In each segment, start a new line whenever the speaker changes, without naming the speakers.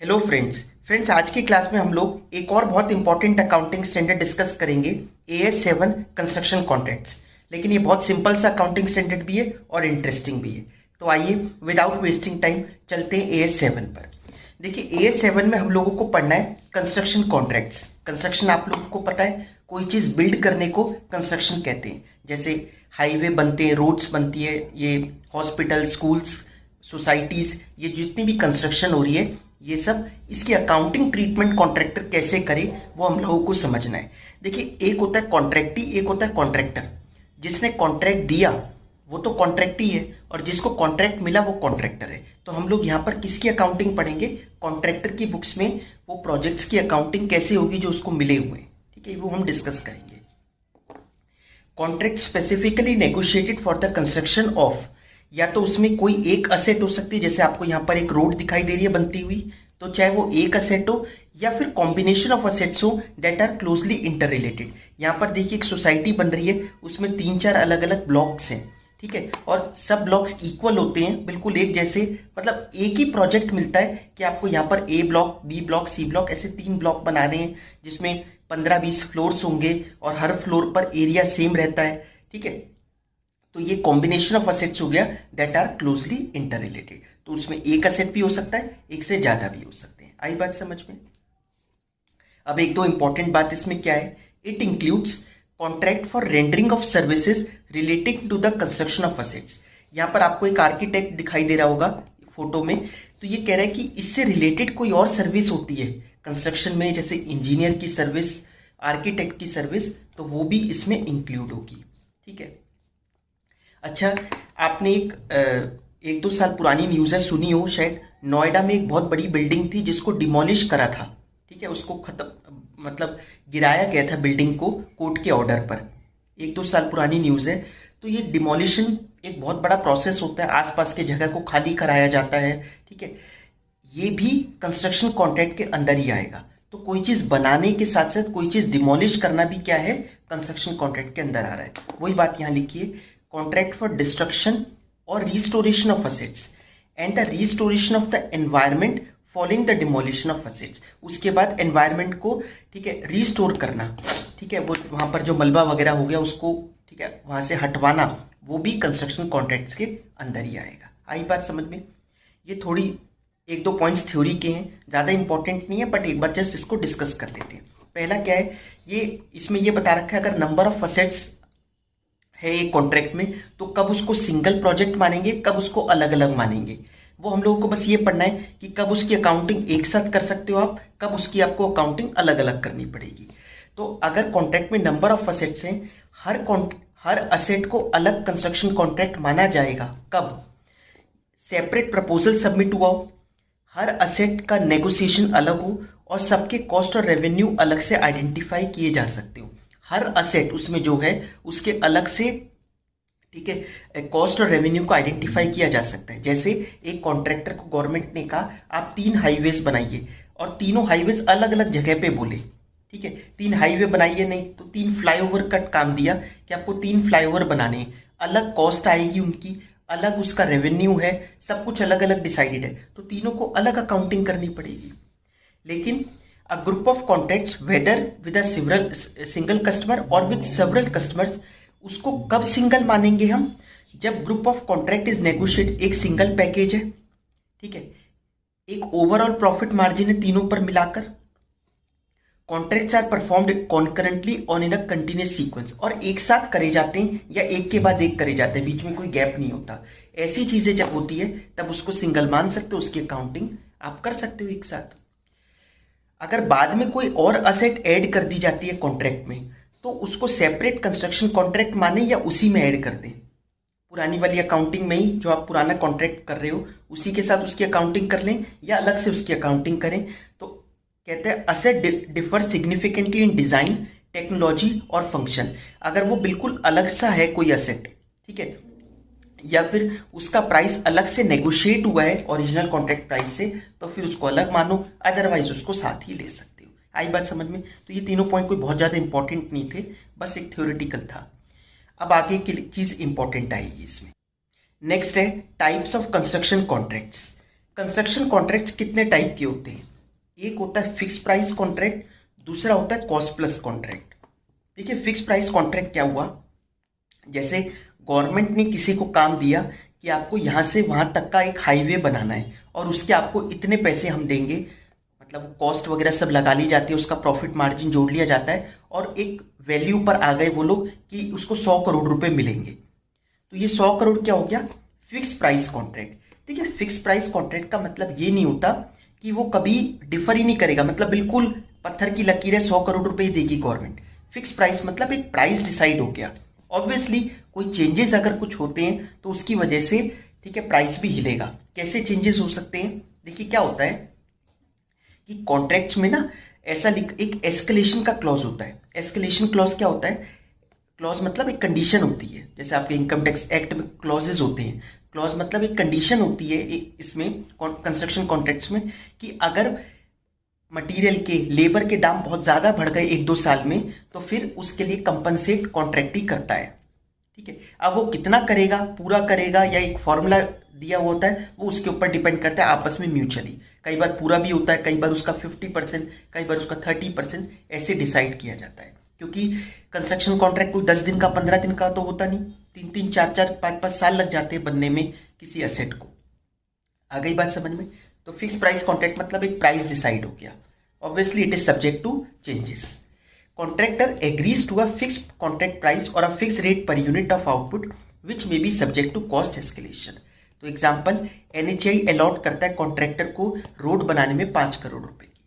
Hello friends आज की class में हम लोग एक और बहुत इंपॉर्टेंट अकाउंटिंग स्टैंडर्ड डिस्कस करेंगे। AS7 construction contracts. लेकिन ये बहुत सिंपल सा अकाउंटिंग स्टैंडर्ड भी है और इंटरेस्टिंग भी है। तो आइए विदाउट वेस्टिंग टाइम चलते हैं AS7 पर। देखिए AS7 में हम लोगों को पढ़ना है कंस्ट्रक्शन कॉन्ट्रैक्ट्स। कंस्ट्रक्शन आप लोगों को पता है, कोई चीज़ बिल्ड करने को कंस्ट्रक्शन कहते हैं। जैसे हाईवे बनते हैं, रोड्स बनती है, ये हॉस्पिटल, स्कूल्स, सोसाइटीज़, ये जितनी भी कंस्ट्रक्शन हो रही है, ये सब इसकी अकाउंटिंग ट्रीटमेंट कॉन्ट्रैक्टर कैसे करे वो हम लोगों को समझना है। देखिए एक होता है कॉन्ट्रैक्टी, एक होता है कॉन्ट्रैक्टर। जिसने कॉन्ट्रैक्ट दिया वो तो कॉन्ट्रैक्टी है और जिसको कॉन्ट्रैक्ट मिला वो कॉन्ट्रैक्टर है। तो हम लोग यहाँ पर किसकी अकाउंटिंग पढ़ेंगे? कॉन्ट्रैक्टर की बुक्स में वो प्रोजेक्ट्स की अकाउंटिंग कैसे होगी जो उसको मिले हुए हैं, ठीक है, वो हम डिस्कस करेंगे। Contract specifically negotiated for the construction of, या तो उसमें कोई एक असेट हो सकती है, जैसे आपको यहाँ पर एक रोड दिखाई दे रही है बनती हुई, तो चाहे वो एक असेट हो या फिर कॉम्बिनेशन ऑफ असेट्स हो that are closely inter related. यहाँ पर देखिए एक सोसाइटी बन रही है, उसमें 3-4 अलग अलग ब्लॉक्स हैं, ठीक है, और सब ब्लॉक्स इक्वल होते हैं, बिल्कुल एक जैसे, मतलब एक ही प्रोजेक्ट मिलता है कि आपको यहाँ पर A block, B block, C block, ऐसे 3 ब्लॉक बनाने हैं जिसमें 15-20 फ्लोर्स होंगे और हर फ्लोर पर एरिया सेम रहता है, ठीक है। तो ये कॉम्बिनेशन ऑफ असेट्स हो गया that are closely inter related. तो उसमें एक असेट भी हो सकता है, एक से ज्यादा भी हो सकते हैं। आई बात समझ में? अब एक दो इंपॉर्टेंट बात इसमें क्या है, it includes contract for rendering of services relating to the construction of assets. यहाँ पर आपको एक आर्किटेक्ट दिखाई दे रहा होगा फोटो में, तो ये कह रहा है कि इससे रिलेटेड कोई और सर्विस होती है कंस्ट्रक्शन में, जैसे इंजीनियर की सर्विस, आर्किटेक्ट की सर्विस, तो वो भी इसमें इंक्लूड होगी, ठीक है। अच्छा, आपने एक दो साल पुरानी न्यूज़ है, सुनी हो शायद, नोएडा में एक बहुत बड़ी बिल्डिंग थी जिसको डिमोलिश करा था, ठीक है, उसको खत्म, मतलब गिराया गया था बिल्डिंग को कोर्ट के ऑर्डर पर। 1-2 साल पुरानी न्यूज़ है। तो ये डिमोलिशन एक बहुत बड़ा प्रोसेस होता है, आसपास के जगह को खाली कराया जाता है, ठीक है। ये भी कंस्ट्रक्शन कॉन्ट्रैक्ट के अंदर ही आएगा। तो कोई चीज़ बनाने के साथ साथ कोई चीज़ डिमोलिश करना भी क्या है, कंस्ट्रक्शन कॉन्ट्रैक्ट के अंदर आ रहा है। वही बात यहाँ लिखिए, कॉन्ट्रैक्ट फॉर डिस्ट्रक्शन और restoration of assets and the restoration of the environment following the demolition of assets. उसके बाद एनवायरमेंट को, ठीक है, रिस्टोर करना, ठीक है, वो वहां पर जो मलबा वगैरह हो गया उसको, ठीक है, वहां से हटवाना, वो भी कंस्ट्रक्शन कॉन्ट्रैक्ट्स के अंदर ही आएगा। आई बात समझ में? ये थोड़ी एक दो पॉइंट्स थ्योरी के हैं, ज्यादा इंपॉर्टेंट नहीं है, बट एक बार जस्ट इसको डिस्कस कर लेते हैं। पहला क्या है, ये इसमें ये बता रखा है अगर नंबर ऑफ असेट्स है एक कॉन्ट्रैक्ट में तो कब उसको सिंगल प्रोजेक्ट मानेंगे, कब उसको अलग अलग मानेंगे। वो हम लोगों को बस ये पढ़ना है कि कब उसकी अकाउंटिंग एक साथ कर सकते हो आप, कब उसकी आपको अकाउंटिंग अलग अलग करनी पड़ेगी। तो अगर कॉन्ट्रैक्ट में नंबर ऑफ असेट्स हैं, हर असेट को अलग कंस्ट्रक्शन कॉन्ट्रैक्ट माना जाएगा। कब? सेपरेट प्रपोजल सबमिट हुआ हो, हर असेट का नेगोशिएशन अलग हो और सबके कॉस्ट और रेवेन्यू अलग से आइडेंटिफाई किए जा सकते हो। हर असेट उसमें जो है उसके अलग से, ठीक है, कॉस्ट और रेवेन्यू को आइडेंटिफाई किया जा सकता है। जैसे एक कॉन्ट्रैक्टर को गवर्नमेंट ने कहा आप 3 हाईवेज बनाइए और तीनों हाईवेज अलग अलग जगह पे बोले, ठीक है, 3 हाईवे बनाइए, नहीं तो 3 फ्लाईओवर का काम दिया कि आपको 3 फ्लाईओवर बनाने हैं, अलग कॉस्ट आएगी उनकी, अलग उसका रेवेन्यू है, सब कुछ अलग अलग डिसाइडेड है, तो तीनों को अलग अकाउंटिंग करनी पड़ेगी। लेकिन a group of contracts whether with a single customer or with several customers, उसको कब सिंगल मानेंगे हम? जब group of contract is negotiate, एक सिंगल पैकेज है, ठीक है, एक ओवरऑल प्रॉफिट मार्जिन है तीनों पर मिलाकर, contracts are performed concurrently on in a continuous sequence, और एक साथ करे जाते हैं या एक के बाद एक करे जाते हैं, बीच में कोई गैप नहीं होता। ऐसी चीजें जब होती है तब उसको सिंगल मान सकते हो, उसकी अकाउंटिंग आप कर सकते हो एक साथ। अगर बाद में कोई और असेट ऐड कर दी जाती है कॉन्ट्रैक्ट में तो उसको सेपरेट कंस्ट्रक्शन कॉन्ट्रैक्ट माने या उसी में ऐड कर दें। पुरानी वाली अकाउंटिंग में ही जो आप पुराना कॉन्ट्रैक्ट कर रहे हो उसी के साथ उसकी अकाउंटिंग कर लें या अलग से उसकी अकाउंटिंग करें। तो कहते हैं asset differ significantly in design, technology और फंक्शन। अगर वो बिल्कुल अलग सा है कोई असेट, ठीक है, या फिर उसका प्राइस अलग से नेगोशिएट हुआ है ओरिजिनल कॉन्ट्रैक्ट प्राइस से, तो फिर उसको अलग मानो, अदरवाइज उसको साथ ही ले सकते हो। आई बात समझ में? तो ये तीनों पॉइंट कोई बहुत ज्यादा इंपॉर्टेंट नहीं थे, बस एक थ्योरेटिकल था। अब आगे की चीज इंपॉर्टेंट आएगी इसमें। नेक्स्ट है types of construction contracts. Construction contracts कितने टाइप के होते हैं? एक होता है फिक्स प्राइस कॉन्ट्रैक्ट, दूसरा होता है कॉस्ट प्लस कॉन्ट्रैक्ट। देखिए फिक्स प्राइस कॉन्ट्रैक्ट क्या हुआ, जैसे गवर्नमेंट ने किसी को काम दिया कि आपको यहाँ से वहाँ तक का एक हाईवे बनाना है और उसके आपको इतने पैसे हम देंगे, मतलब कॉस्ट वगैरह सब लगा ली जाती है, उसका प्रॉफिट मार्जिन जोड़ लिया जाता है और एक वैल्यू पर आ गए वो लोग कि उसको 100 करोड़ रुपए मिलेंगे। तो ये 100 करोड़ क्या हो गया, फिक्स प्राइस कॉन्ट्रैक्ट। ठीक है, फिक्स प्राइस कॉन्ट्रैक्ट का मतलब ये नहीं होता कि वो कभी डिफर ही नहीं करेगा, मतलब बिल्कुल पत्थर की लकीर है, 100 करोड़ रुपए ही देगी गवर्नमेंट। फिक्स प्राइस मतलब एक प्राइस डिसाइड हो गया। ऑब्वियसली कोई चेंजेस अगर कुछ होते हैं तो उसकी वजह से ठीक है प्राइस भी हिलेगा। कैसे चेंजेस हो सकते हैं, देखिए क्या होता है कि कॉन्ट्रैक्ट्स में ना ऐसा एक एस्केलेशन का क्लॉज होता है। एस्केलेशन क्लॉज क्या होता है, क्लॉज मतलब एक कंडीशन होती है, जैसे आपके इनकम टैक्स एक्ट में क्लॉजेज होते हैं। क्लॉज मतलब एक कंडीशन होती है इसमें कंस्ट्रक्शन कॉन्ट्रैक्ट्स में कि अगर मटेरियल के लेबर के दाम बहुत ज़्यादा बढ़ गए 1-2 साल में तो फिर उसके लिए कंपनसेट कॉन्ट्रैक्ट ही करता है। ठीक है, अब वो कितना करेगा, पूरा करेगा या एक फॉर्मूला दिया हुआ होता है, वो उसके ऊपर डिपेंड करता है आपस में म्यूचुअली। कई बार पूरा भी होता है, कई बार उसका 50%, कई बार उसका 30% ऐसे डिसाइड किया जाता है। क्योंकि कंस्ट्रक्शन कॉन्ट्रैक्ट कोई 10 दिन का 15 दिन का तो होता नहीं, 3-3, 4-4, 5-5 साल लग जाते हैं बनने में किसी असेट को। आ गई बात समझ में। तो फिक्स प्राइस कॉन्ट्रैक्ट मतलब एक प्राइस डिसाइड हो गया। Obviously it is subject to changes. Contractor agrees to a fixed contract price or a fixed rate per unit of output which may be subject to cost escalation। तो example NHAI allot करता है contractor को road बनाने में 5 करोड़ रुपए की।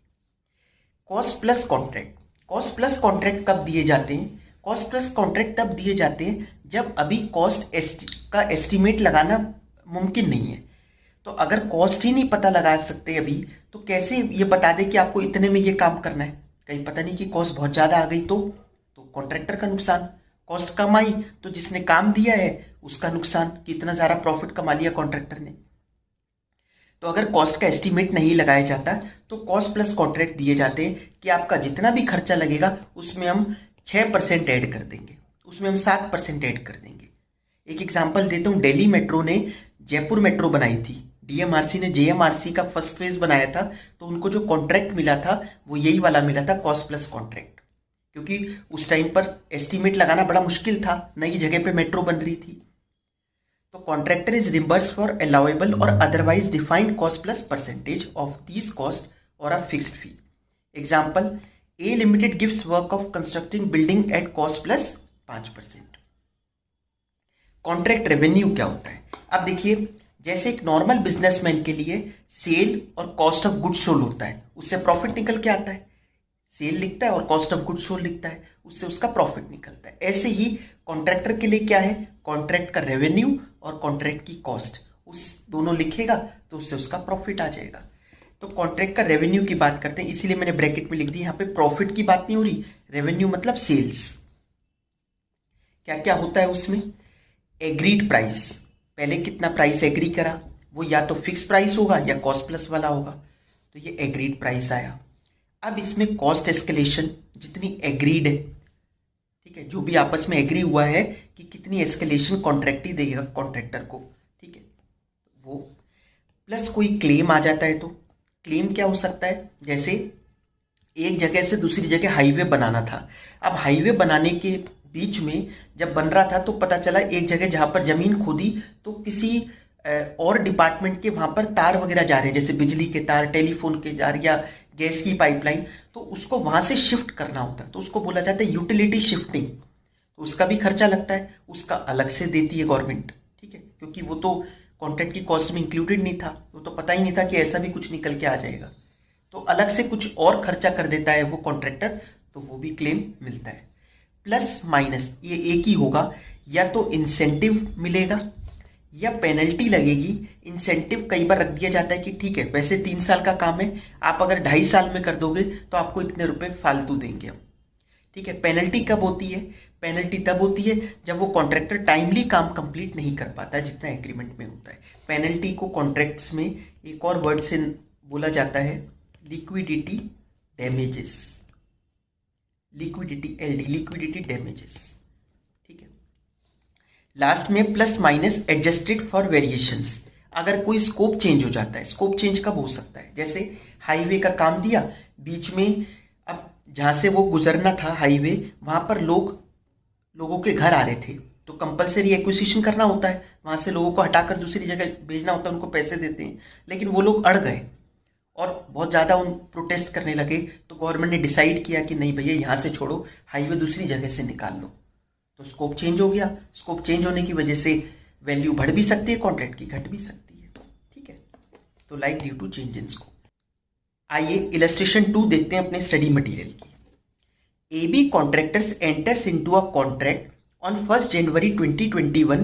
Cost plus contract, cost plus contract कब दिए जाते हैं, कॉस्ट प्लस कॉन्ट्रैक्ट तब दिए जाते हैं जब अभी कॉस्ट का एस्टिमेट लगाना मुमकिन नहीं है। तो अगर कॉस्ट ही नहीं पता लगा सकते अभी तो कैसे ये बता दे कि आपको इतने में ये काम करना है। कहीं पता नहीं कि कॉस्ट बहुत ज्यादा आ गई तो कॉन्ट्रैक्टर का नुकसान, कॉस्ट कम आई तो जिसने काम दिया है उसका नुकसान कि इतना ज्यादा प्रॉफिट कमा लिया कॉन्ट्रैक्टर ने। तो अगर कॉस्ट का एस्टीमेट नहीं लगाया जाता तो कॉस्ट प्लस कॉन्ट्रैक्ट दिए जाते हैं कि आपका जितना भी खर्चा लगेगा उसमें हम 6% ऐड कर देंगे, उसमें हम 7% ऐड कर देंगे। एक एग्जाम्पल देता हूँ, दिल्ली मेट्रो ने जयपुर मेट्रो बनाई थी, डीएमआरसी ने जेएमआरसी का फर्स्ट फेज बनाया था, तो उनको जो कॉन्ट्रैक्ट मिला था वो यही वाला मिला था, कॉस्ट प्लस कॉन्ट्रैक्ट। क्योंकि उस टाइम पर एस्टीमेट लगाना बड़ा मुश्किल था, नई जगह पे मेट्रो बन रही थी। तो contractor is reimburse for allowable or otherwise defined cost plus percentage of these cost or a fixed fee. Example, A limited gives work of constructing building at cost plus 5%। Contract revenue क्या होता है, अब देखिए जैसे एक normal businessman के लिए cell और कॉस्ट ऑफ गुड्स सोल्ड होता है, उससे प्रॉफिट निकल के आता है। सेल लिखता है और कॉस्ट ऑफ गुड्स सोल्ड लिखता है, उससे उसका प्रॉफिट निकलता है। ऐसे ही कॉन्ट्रैक्टर के लिए क्या है, कॉन्ट्रैक्ट का रेवेन्यू और कॉन्ट्रैक्ट की कॉस्ट, उस दोनों लिखेगा तो उससे उसका प्रॉफिट आ जाएगा। तो कॉन्ट्रैक्ट का रेवेन्यू की बात करते हैं, इसीलिए मैंने ब्रैकेट में लिख दी, यहाँ पे प्रॉफिट की बात नहीं हो रही, रेवेन्यू मतलब सेल्स। क्या क्या होता है उसमें, एग्रीड प्राइस, पहले कितना प्राइस एग्री करा, वो या तो फिक्स प्राइस होगा या कॉस्ट प्लस वाला होगा, तो ये एग्रीड प्राइस आया। अब इसमें कॉस्ट एस्केलेशन, जितनी एग्रीड है, ठीक है, जो भी आपस में एग्री हुआ है कि कितनी एस्केलेशन कॉन्ट्रैक्ट ही देगा कॉन्ट्रैक्टर को, ठीक है, वो प्लस कोई क्लेम आ जाता है। तो क्लेम क्या हो सकता है, जैसे एक जगह से दूसरी जगह हाईवे बनाना था, अब हाईवे बनाने के बीच में जब बन रहा था तो पता चला एक जगह जहां पर जमीन खोदी तो किसी और डिपार्टमेंट के वहां पर तार वगैरह जा रहे हैं, जैसे बिजली के तार, टेलीफोन के तार या गैस की पाइपलाइन, तो उसको वहां से शिफ्ट करना होता है, तो उसको बोला जाता है यूटिलिटी शिफ्टिंग। तो उसका भी खर्चा लगता है, उसका अलग से देती है गवर्नमेंट, ठीक है, क्योंकि वो तो कॉन्ट्रैक्ट की कॉस्ट में इंक्लूडेड नहीं था, वो तो पता ही नहीं था कि ऐसा भी कुछ निकल के आ जाएगा, तो अलग से कुछ और खर्चा कर देता है वो कॉन्ट्रैक्टर, तो वो भी क्लेम मिलता है। प्लस माइनस ये एक ही होगा, या तो इंसेंटिव मिलेगा या पेनल्टी लगेगी। इंसेंटिव कई बार रख दिया जाता है कि ठीक है वैसे 3 साल का काम है, आप अगर 2.5 साल में कर दोगे तो आपको इतने रुपए फालतू देंगे हम, ठीक है। पेनल्टी कब होती है, पेनल्टी तब होती है जब वो कॉन्ट्रैक्टर टाइमली काम कंप्लीट नहीं कर पाता जितना एग्रीमेंट में होता है। पेनल्टी को कॉन्ट्रैक्ट्स में एक और वर्ड से बोला जाता है liquidity damages, liquidity LD, liquidity damages, ठीक है। लास्ट में plus minus adjusted for variations, अगर कोई स्कोप चेंज हो जाता है, स्कोप चेंज कब हो सकता है, जैसे हाईवे का काम दिया, बीच में अब जहाँ से वो गुजरना था हाईवे, वहाँ पर लोगों के घर आ रहे थे, तो कंपलसरी एक्विजिशन करना होता है, वहाँ से लोगों को हटाकर दूसरी जगह भेजना होता है, उनको पैसे देते हैं, लेकिन वो लोग अड़ गए और बहुत ज़्यादा उन प्रोटेस्ट करने लगे। तो गवर्नमेंट ने डिसाइड किया कि नहीं भैया, यहाँ से छोड़ो, हाईवे दूसरी जगह से निकाल लो। तो स्कोप चेंज हो गया। स्कोप चेंज होने की वजह से वैल्यू बढ़ भी सकती है कॉन्ट्रैक्ट की, घट भी सकती है। ठीक है, तो like due to change in scope. आइए इलस्ट्रेशन 2 देखते हैं अपने स्टडी मटेरियल की। AB contractors enters into a contract on 1st January 2021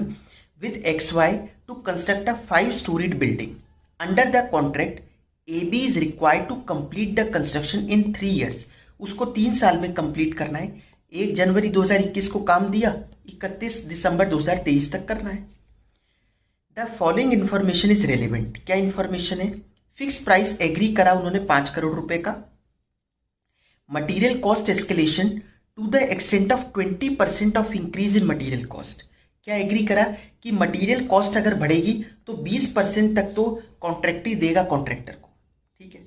with XY to construct a 5-storied building. Under the contract, AB is required to complete the construction in 3 years. उसको 3 साल में complete करना है। 1 जनवरी 2021 को काम दिया, 31 दिसंबर 2023 तक करना है। The following information is relevant. क्या इंफॉर्मेशन है? फिक्स प्राइस एग्री करा उन्होंने 5 करोड़ रुपए का। Material cost escalation to the extent of 20% of increase in material cost. क्या एग्री करा कि मटीरियल कॉस्ट अगर बढ़ेगी तो 20% तक तो कॉन्ट्रैक्टी देगा कॉन्ट्रैक्टर को। ठीक है।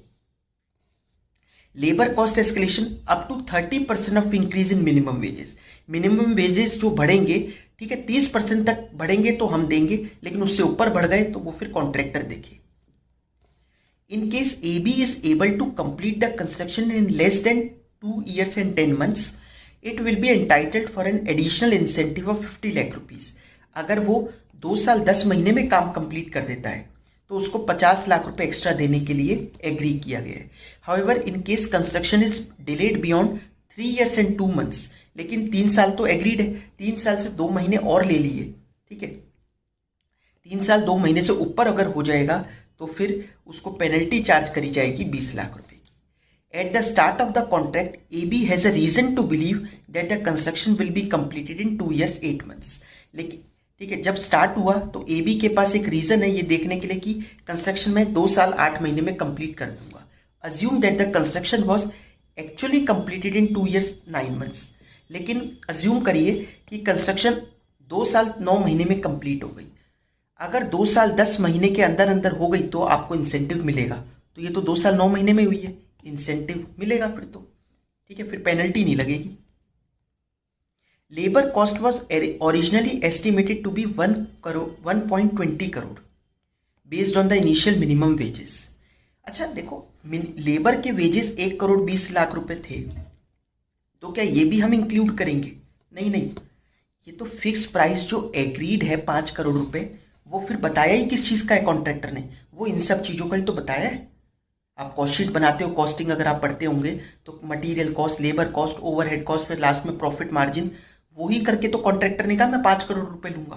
Labour cost escalation up to 30% of increase in minimum wages. Minimum wages जो बढ़ेंगे, ठीक है, 30% तक बढ़ेंगे तो हम देंगे, लेकिन उससे ऊपर बढ़ गए तो वो फिर कॉन्ट्रैक्टर देखे। In case AB is able to complete the construction in less than 2 years and 10 months, it will be entitled for an additional incentive of 50 lakh rupees. अगर वो 2 साल 10 महीने में काम कंप्लीट कर देता है तो उसको 50 लाख रुपए एक्स्ट्रा देने के लिए एग्री किया गया है। However, in case construction is delayed beyond 3 years and 2 months, लेकिन 3 साल तो एग्रीड है, 3 साल से 2 महीने और ले लिए। ठीक है, 3 साल 2 महीने से ऊपर अगर हो जाएगा तो फिर उसको पेनल्टी चार्ज करी जाएगी 20 लाख रुपए की। At the start of the contract, AB has a reason to believe that the construction will be completed in 2 years 8 months। लेकिन ठीक है, जब स्टार्ट हुआ तो AB के पास एक रीजन है ये देखने के लिए कि कंस्ट्रक्शन में 2 साल 8 महीने में कंप्लीट कर दूंगा। Assume that the construction was actually completed in 2 years 9 months। लेकिन अज्यूम करिए कि कंस्ट्रक्शन 2 साल 9 महीने में कंप्लीट हो गई। अगर 2 साल 10 महीने के अंदर अंदर हो गई तो आपको इंसेंटिव मिलेगा। तो ये तो 2 साल 9 महीने में हुई है, इंसेंटिव मिलेगा फिर तो। ठीक है, फिर पेनल्टी नहीं लगेगी। Labour cost was originally estimated to be 1.20 crore based on the initial minimum wages. अच्छा देखो, लेबर के वेजेस 1 करोड़ 20 लाख रुपए थे, तो क्या ये भी हम इंक्लूड करेंगे? नहीं, ये तो फिक्स प्राइस जो एग्रीड है 5 करोड़ रुपए, वो फिर बताया ही किस चीज का है कॉन्ट्रैक्टर ने? वो इन सब चीजों का ही तो बताया है। आप कॉस्ट शीट बनाते हो, कॉस्टिंग अगर आप पढ़ते होंगे तो material cost, labour cost, overhead cost, फिर लास्ट में प्रॉफिट मार्जिन, वो ही करके तो कॉन्ट्रैक्टर ने कहा मैं 5 करोड़ रुपए लूंगा।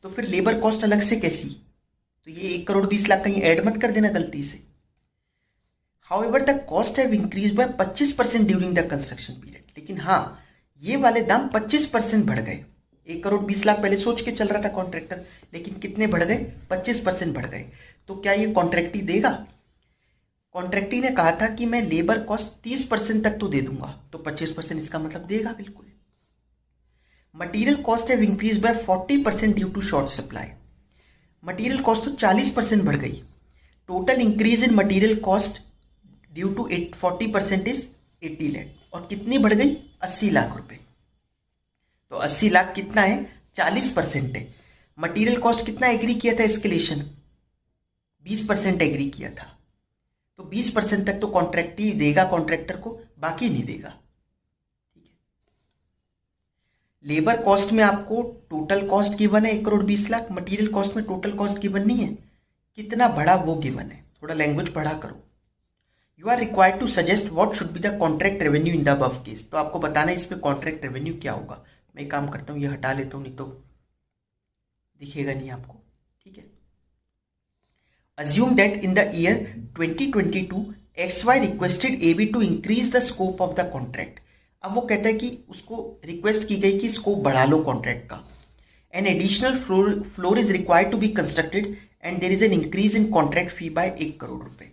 तो फिर लेबर कॉस्ट अलग से कैसी? तो ये 1 करोड़ 20 लाख कहीं ऐड मत कर देना गलती से। However the cost have increase bye 25% during the construction period. लेकिन हाँ, ये वाले दाम 25% बढ़ गए। 1 करोड़ 20 लाख पहले सोच के चल रहा था कॉन्ट्रैक्टर, लेकिन कितने बढ़ गए? 25% बढ़ गए। तो क्या ये कॉन्ट्रैक्टी देगा? कॉन्ट्रैक्टी ने कहा था कि मैं लेबर कॉस्ट 30% तक तो दे दूंगा, तो 25% इसका मतलब देगा बिल्कुल। Material cost have increase by 40% due to short supply. Material cost तो 40% बढ़ गई। Total increase in material cost due to 40% is 80 lakh. और कितनी बढ़ गई? 80 लाख रुपए। तो 80 लाख कितना है? 40% है। मटेरियल कॉस्ट कितना एग्री किया था एस्केलेशन? 20% एग्री किया था। तो 20% तक तो कॉन्ट्रैक्ट ही देगा कॉन्ट्रैक्टर को, बाकी नहीं देगा। ठीक है। लेबर कॉस्ट में आपको टोटल कॉस्ट गिवन है 1 करोड़ 20 लाख, मटेरियल कॉस्ट में टोटल कॉस्ट गिवन नहीं है। कितना बड़ा वो गिवन है, थोड़ा लैंग्वेज पढ़ा करो। You are required to suggest what should be the contract revenue in the above case. तो आपको बताना है इसमें कॉन्ट्रैक्ट रेवेन्यू क्या होगा। मैं एक काम करता हूँ, ये हटा लेता हूँ, नहीं तो दिखेगा नहीं आपको। ठीक है। Assume that in the year 2022 XY requested AB to increase the scope of the contract। अब वो कहता है कि उसको रिक्वेस्ट की गई कि स्कोप बढ़ा लो कॉन्ट्रैक्ट का। An additional floor is required to be constructed and there is an increase in contract fee by 1 crore रुपए।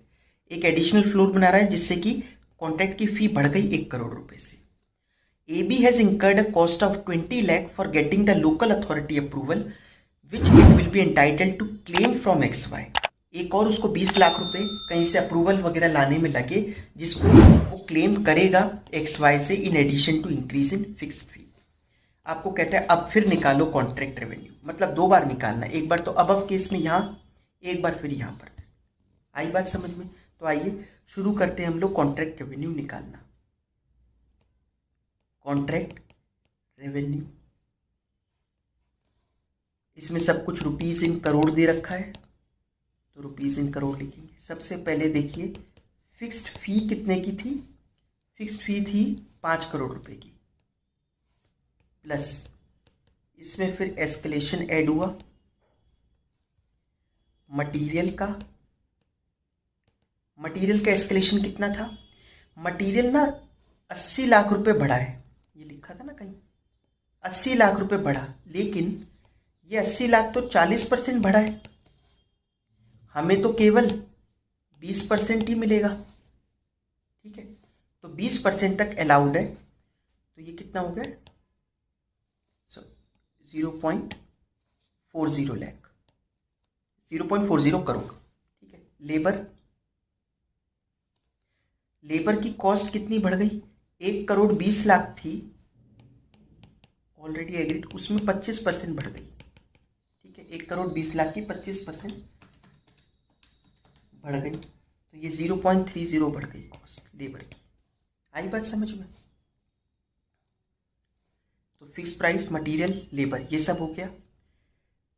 एक एडिशनल फ्लोर बना रहा है जिससे कि कॉन्ट्रैक्ट की फी बढ़ गई 1 करोड़ रुपए से। AB has incurred a cost of 20 lakh for getting the local authority approval which it will be entitled to claim from XY। एक और उसको 20 लाख रुपए कहीं से अप्रूवल वगैरह लाने में लगे, जिसको वो क्लेम करेगा XY से in addition to increase in fixed fee. आपको कहते हैं अब फिर निकालो कॉन्ट्रैक्ट रेवेन्यू, मतलब 2 बार निकालना, एक बार तो अबव केस में यहाँ, एक बार फिर यहाँ पर। आई बात समझ में? तो आइए शुरू करते हैं हम लोग कॉन्ट्रैक्ट रेवेन्यू निकालना। कॉन्ट्रैक्ट रेवेन्यू, इसमें सब कुछ रुपीज इन करोड़ दे रखा है, तो रुपीज इन करोड़ लिखेंगे। सबसे पहले देखिए फिक्स्ड फी कितने की थी? फिक्स्ड फी थी 5 करोड़ रुपए की, प्लस इसमें फिर एस्केलेशन ऐड हुआ मटेरियल का। मटेरियल का एस्केलेशन कितना था? मटेरियल ना 80 लाख रुपए बढ़ा है, ये लिखा था ना कहीं, 80 लाख रुपए बढ़ा, लेकिन ये 80 लाख तो 40% बढ़ा है, हमें तो केवल 20% ही मिलेगा। ठीक है, तो 20% तक अलाउड है, तो ये कितना हो गया? 0.40 लाख, 0.40 करोड़। ठीक है, लेबर की कॉस्ट कितनी बढ़ गई? 1 करोड़ 20 लाख थी ऑलरेडी एग्रीड, उसमें 25% बढ़ गई। ठीक है, 1 करोड़ 20 लाख की 25% बढ़ गई, तो ये 0.30 बढ़ गई कॉस्ट लेबर की। आई बात समझ में? तो फिक्स प्राइस, मटेरियल, लेबर, ये सब हो गया।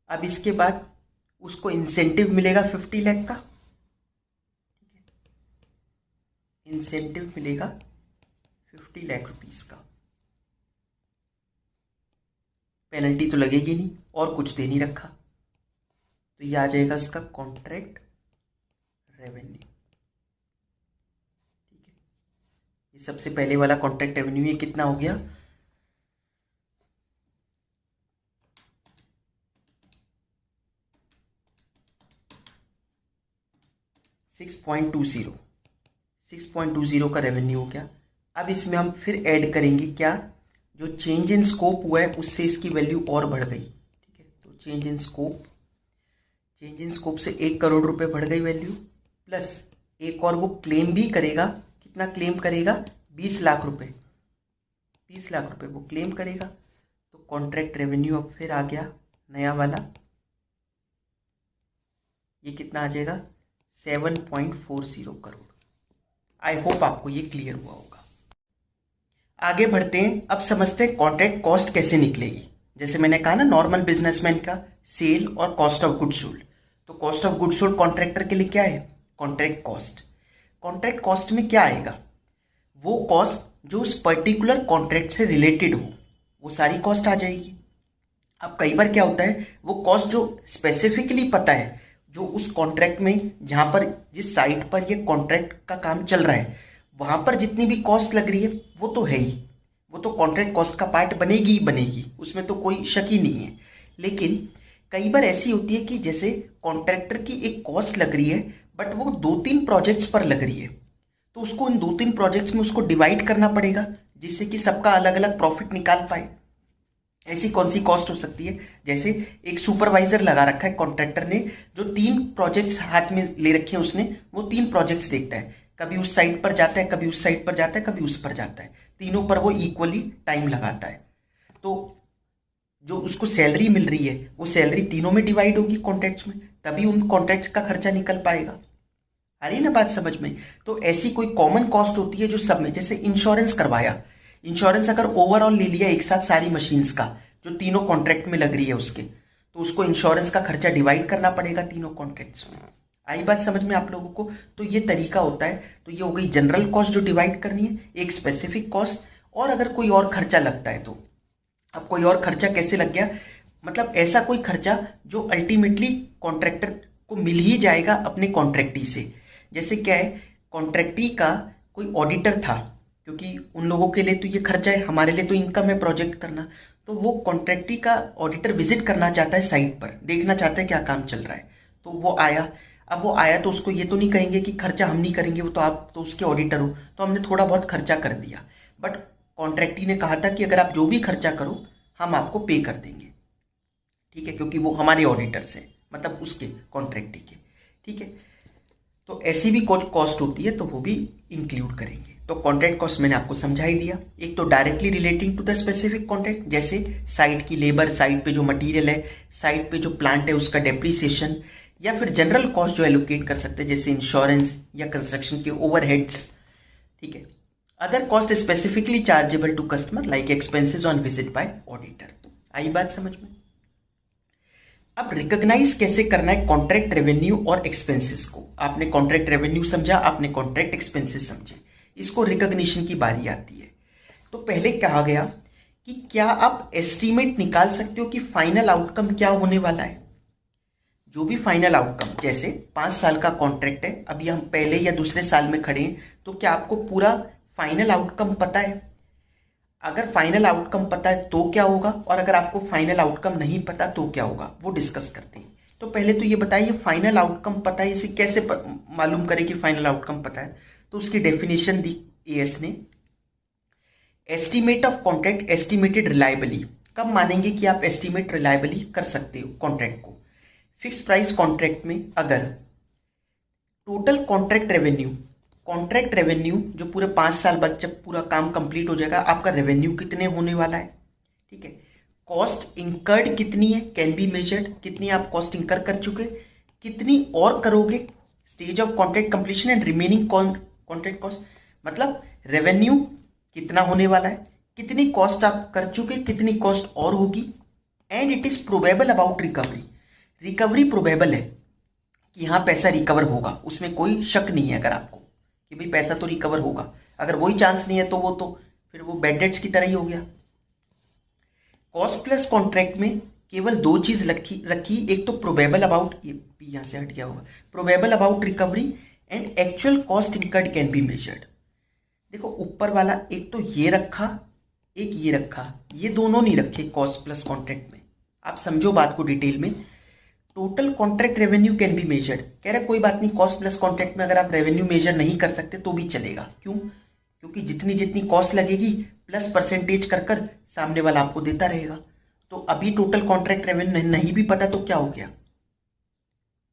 अब इसके बाद उसको इंसेंटिव मिलेगा 50 लाख का। इंसेंटिव मिलेगा 50 लाख रुपीस का। पेनल्टी तो लगेगी नहीं और कुछ दे नहीं रखा, तो ये आ जाएगा इसका कॉन्ट्रैक्ट रेवेन्यू। ठीक है, ये सबसे पहले वाला कॉन्ट्रैक्ट रेवेन्यू, ये कितना हो गया? 6.20 का रेवेन्यू हो गया। अब इसमें हम फिर ऐड करेंगे क्या? जो चेंज इन स्कोप हुआ है उससे इसकी वैल्यू और बढ़ गई। ठीक है, तो चेंज इन स्कोप से 1 करोड़ रुपए बढ़ गई वैल्यू, प्लस एक और वो क्लेम भी करेगा। कितना क्लेम करेगा? 20 लाख रुपए, 20 लाख रुपए वो क्लेम करेगा। तो कॉन्ट्रैक्ट रेवेन्यू अब फिर आ गया नया वाला, ये कितना आ जाएगा? 7.40 करोड़। आई होप आपको ये क्लियर हुआ होगा। आगे बढ़ते हैं, अब समझते हैं कॉन्ट्रैक्ट कॉस्ट कैसे निकलेगी। जैसे मैंने कहा ना, नॉर्मल बिजनेसमैन का सेल और कॉस्ट ऑफ गुड्स सोल्ड, तो cost of goods sold contractor के लिए क्या है? Contract cost. कॉन्ट्रैक्ट कॉस्ट में क्या आएगा? वो कॉस्ट जो उस पर्टिकुलर कॉन्ट्रैक्ट से रिलेटेड हो, वो सारी कॉस्ट आ जाएगी। अब कई बार क्या होता है, वो कॉस्ट जो स्पेसिफिकली पता है, जो उस कॉन्ट्रैक्ट में, जहां पर, जिस साइट पर ये कॉन्ट्रैक्ट का काम चल रहा है, वहां पर जितनी भी कॉस्ट लग रही है वो तो है ही, वो तो कॉन्ट्रैक्ट कॉस्ट का पार्ट बनेगी ही बनेगी, उसमें तो कोई शक ही नहीं है। लेकिन कई बार ऐसी होती है कि जैसे कॉन्ट्रैक्टर की एक कॉस्ट लग रही है, बट वो 2-3 प्रोजेक्ट्स पर लग रही है, तो उसको इन 2-3 प्रोजेक्ट्स में उसको डिवाइड करना पड़ेगा, जिससे कि सबका अलग अलग प्रॉफिट निकाल पाए। ऐसी कौन सी कॉस्ट हो सकती है? जैसे एक सुपरवाइजर लगा रखा है कॉन्ट्रैक्टर ने, जो 3 प्रोजेक्ट्स हाथ में ले रखे हैं उसने, वो 3 प्रोजेक्ट्स देखता है, कभी उस साइट पर जाता है, कभी उस साइट पर जाता है, कभी उस पर जाता है, तीनों पर वो इक्वली टाइम लगाता है। तो जो उसको सैलरी मिल रही है, वो सैलरी तीनों में डिवाइड होगी कॉन्ट्रैक्ट्स में, तभी उन कॉन्ट्रैक्ट्स का खर्चा निकल पाएगा। आ रही ना बात समझ में? तो ऐसी कोई कॉमन कॉस्ट होती है जो सब में, जैसे इंश्योरेंस करवाया, इंश्योरेंस अगर ओवरऑल ले लिया एक साथ सारी मशीन्स का, जो तीनों कॉन्ट्रैक्ट में लग रही है उसके, तो उसको इंश्योरेंस का खर्चा डिवाइड करना पड़ेगा तीनों कॉन्ट्रैक्ट्स में। आई बात समझ में आप लोगों को? तो ये तरीका होता है। तो ये हो गई जनरल कॉस्ट जो डिवाइड करनी है, एक स्पेसिफिक कॉस्ट, और अगर कोई और खर्चा लगता है तो। अब कोई और खर्चा कैसे लग गया? मतलब ऐसा कोई खर्चा जो अल्टीमेटली कॉन्ट्रैक्टर को मिल ही जाएगा अपने कॉन्ट्रैक्टी से। जैसे क्या है, कॉन्ट्रैक्टी का कोई ऑडिटर था, क्योंकि उन लोगों के लिए तो ये खर्चा है, हमारे लिए तो इनकम है प्रोजेक्ट करना, तो वो कॉन्ट्रैक्टी का ऑडिटर विजिट करना चाहता है साइट पर, देखना चाहता है क्या काम चल रहा है। तो वो आया, अब वो आया तो उसको ये तो नहीं कहेंगे कि खर्चा हम नहीं करेंगे, वो तो आप तो उसके ऑडिटर हो, तो हमने थोड़ा बहुत खर्चा कर दिया, बट कॉन्ट्रैक्टी ने कहा था कि अगर आप जो भी खर्चा करो हम आपको पे कर देंगे। ठीक है, क्योंकि वो हमारे ऑडिटर से, मतलब उसके कॉन्ट्रैक्टी के। ठीक है। तो ऐसी भी कुछ कॉस्ट होती है तो वो भी इंक्लूड करेंगे। तो कॉन्ट्रैक्ट कॉस्ट मैंने आपको समझा ही दिया। एक तो directly relating to the specific contract, जैसे साइट की लेबर, साइट पे जो मटेरियल है, साइट पे जो प्लांट है उसका डेप्रीसिएशन, या फिर जनरल कॉस्ट जो एलोकेट कर सकते हैं जैसे इंश्योरेंस या कंस्ट्रक्शन के ओवरहेड्स। ठीक है। Other cost specifically chargeable to customer like expenses on visit by auditor. आई बात समझ में? अब रिकॉग्नाइज कैसे करना है कॉन्ट्रैक्ट रेवेन्यू और एक्सपेंसेस को। आपने कॉन्ट्रैक्ट रेवेन्यू समझा, आपने कॉन्ट्रैक्ट एक्सपेंसेस समझे, इसको रिकॉग्निशन की बारी आती है। तो पहले कहा गया कि क्या आप एस्टीमेट निकाल सकते हो कि फाइनल आउटकम क्या होने वाला है। जो भी फाइनल आउटकम, जैसे 5 साल का कॉन्ट्रैक्ट है, अभी हम पहले या दूसरे साल में खड़े हैं, तो क्या आपको पूरा फाइनल आउटकम पता है? अगर फाइनल आउटकम पता है तो क्या होगा, और अगर आपको फाइनल आउटकम नहीं पता तो क्या होगा, वो डिस्कस करते हैं। तो पहले तो ये बताइए फाइनल आउटकम पता है, इसे कैसे मालूम करें कि फाइनल आउटकम पता है। तो उसकी डेफिनेशन दी एएस ने, estimate of contract estimated reliably. कब मानेंगे कि आप एस्टीमेट रिलायबली कर सकते हो कॉन्ट्रैक्ट को? फिक्स प्राइस कॉन्ट्रैक्ट में अगर टोटल कॉन्ट्रैक्ट रेवेन्यू जो पूरे 5 साल बाद जब पूरा काम कंप्लीट हो जाएगा, आपका रेवेन्यू कितने होने वाला है। ठीक है। कॉस्ट इंकर्ड कितनी है, कैन बी मेजर्ड, कितनी आप कॉस्ट इंकर कर चुके, कितनी और करोगे, stage of contract completion and remaining contract cost, मतलब रेवेन्यू कितना होने वाला है, कितनी कॉस्ट आप कर चुके, कितनी कॉस्ट और होगी, and it is probable about recovery. Recovery probable है कि यहाँ पैसा रिकवर होगा, उसमें कोई शक नहीं है अगर आपको कि भाई पैसा तो रिकवर होगा। अगर वही चांस नहीं है तो फिर वो बैड डेट्स की तरह ही हो गया। कॉस्ट प्लस कॉन्ट्रैक्ट में केवल 2 चीज रखी, एक तो प्रोबेबल अबाउट, ये यहां से हट गया होगा, probable about recovery and actual cost incurred can be measured. देखो ऊपर वाला एक तो ये रखा, एक ये रखा, ये दोनों नहीं रखे कॉस्ट प्लस कॉन्ट्रैक्ट में। आप समझो बात को डिटेल में। Total contract revenue can be measured, कह रहा कोई बात नहीं, कॉस्ट प्लस कॉन्ट्रैक्ट में अगर आप रेवेन्यू मेजर नहीं कर सकते तो भी चलेगा। क्यों? क्योंकि जितनी जितनी कॉस्ट लगेगी प्लस परसेंटेज कर कर सामने वाला आपको देता रहेगा। तो अभी टोटल कॉन्ट्रैक्ट रेवेन्यू नहीं भी पता तो क्या हो गया,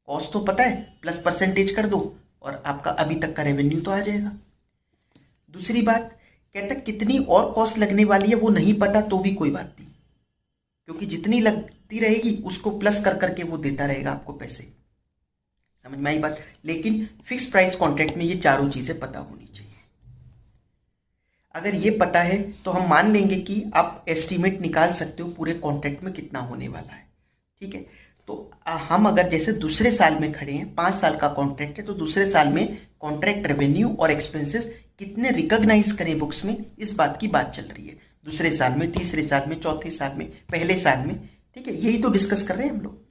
कॉस्ट तो पता है, प्लस परसेंटेज कर दो और आपका अभी तक का रेवेन्यू तो आ जाएगा। दूसरी बात कहता कितनी और कॉस्ट लगने वाली है वो नहीं पता तो भी कोई बात नहीं, क्योंकि जितनी लगती रहेगी उसको प्लस कर करके वो देता रहेगा आपको पैसे। समझ में आई बात? लेकिन फिक्स प्राइस कॉन्ट्रैक्ट में ये चारों चीजें पता होनी चाहिए। अगर ये पता है तो हम मान लेंगे कि आप एस्टीमेट निकाल सकते हो पूरे कॉन्ट्रैक्ट में कितना होने वाला है। ठीक है। तो हम अगर जैसे दूसरे साल में खड़े हैं, 5 साल का कॉन्ट्रैक्ट है, तो दूसरे साल में कॉन्ट्रैक्ट रेवेन्यू और एक्सपेंसेस कितने रिकॉग्नाइज करें बुक्स में, इस बात की बात चल रही है। दूसरे साल में, तीसरे साल में, चौथे साल में, पहले साल में। ठीक है, यही तो डिस्कस कर रहे हैं हम लोग।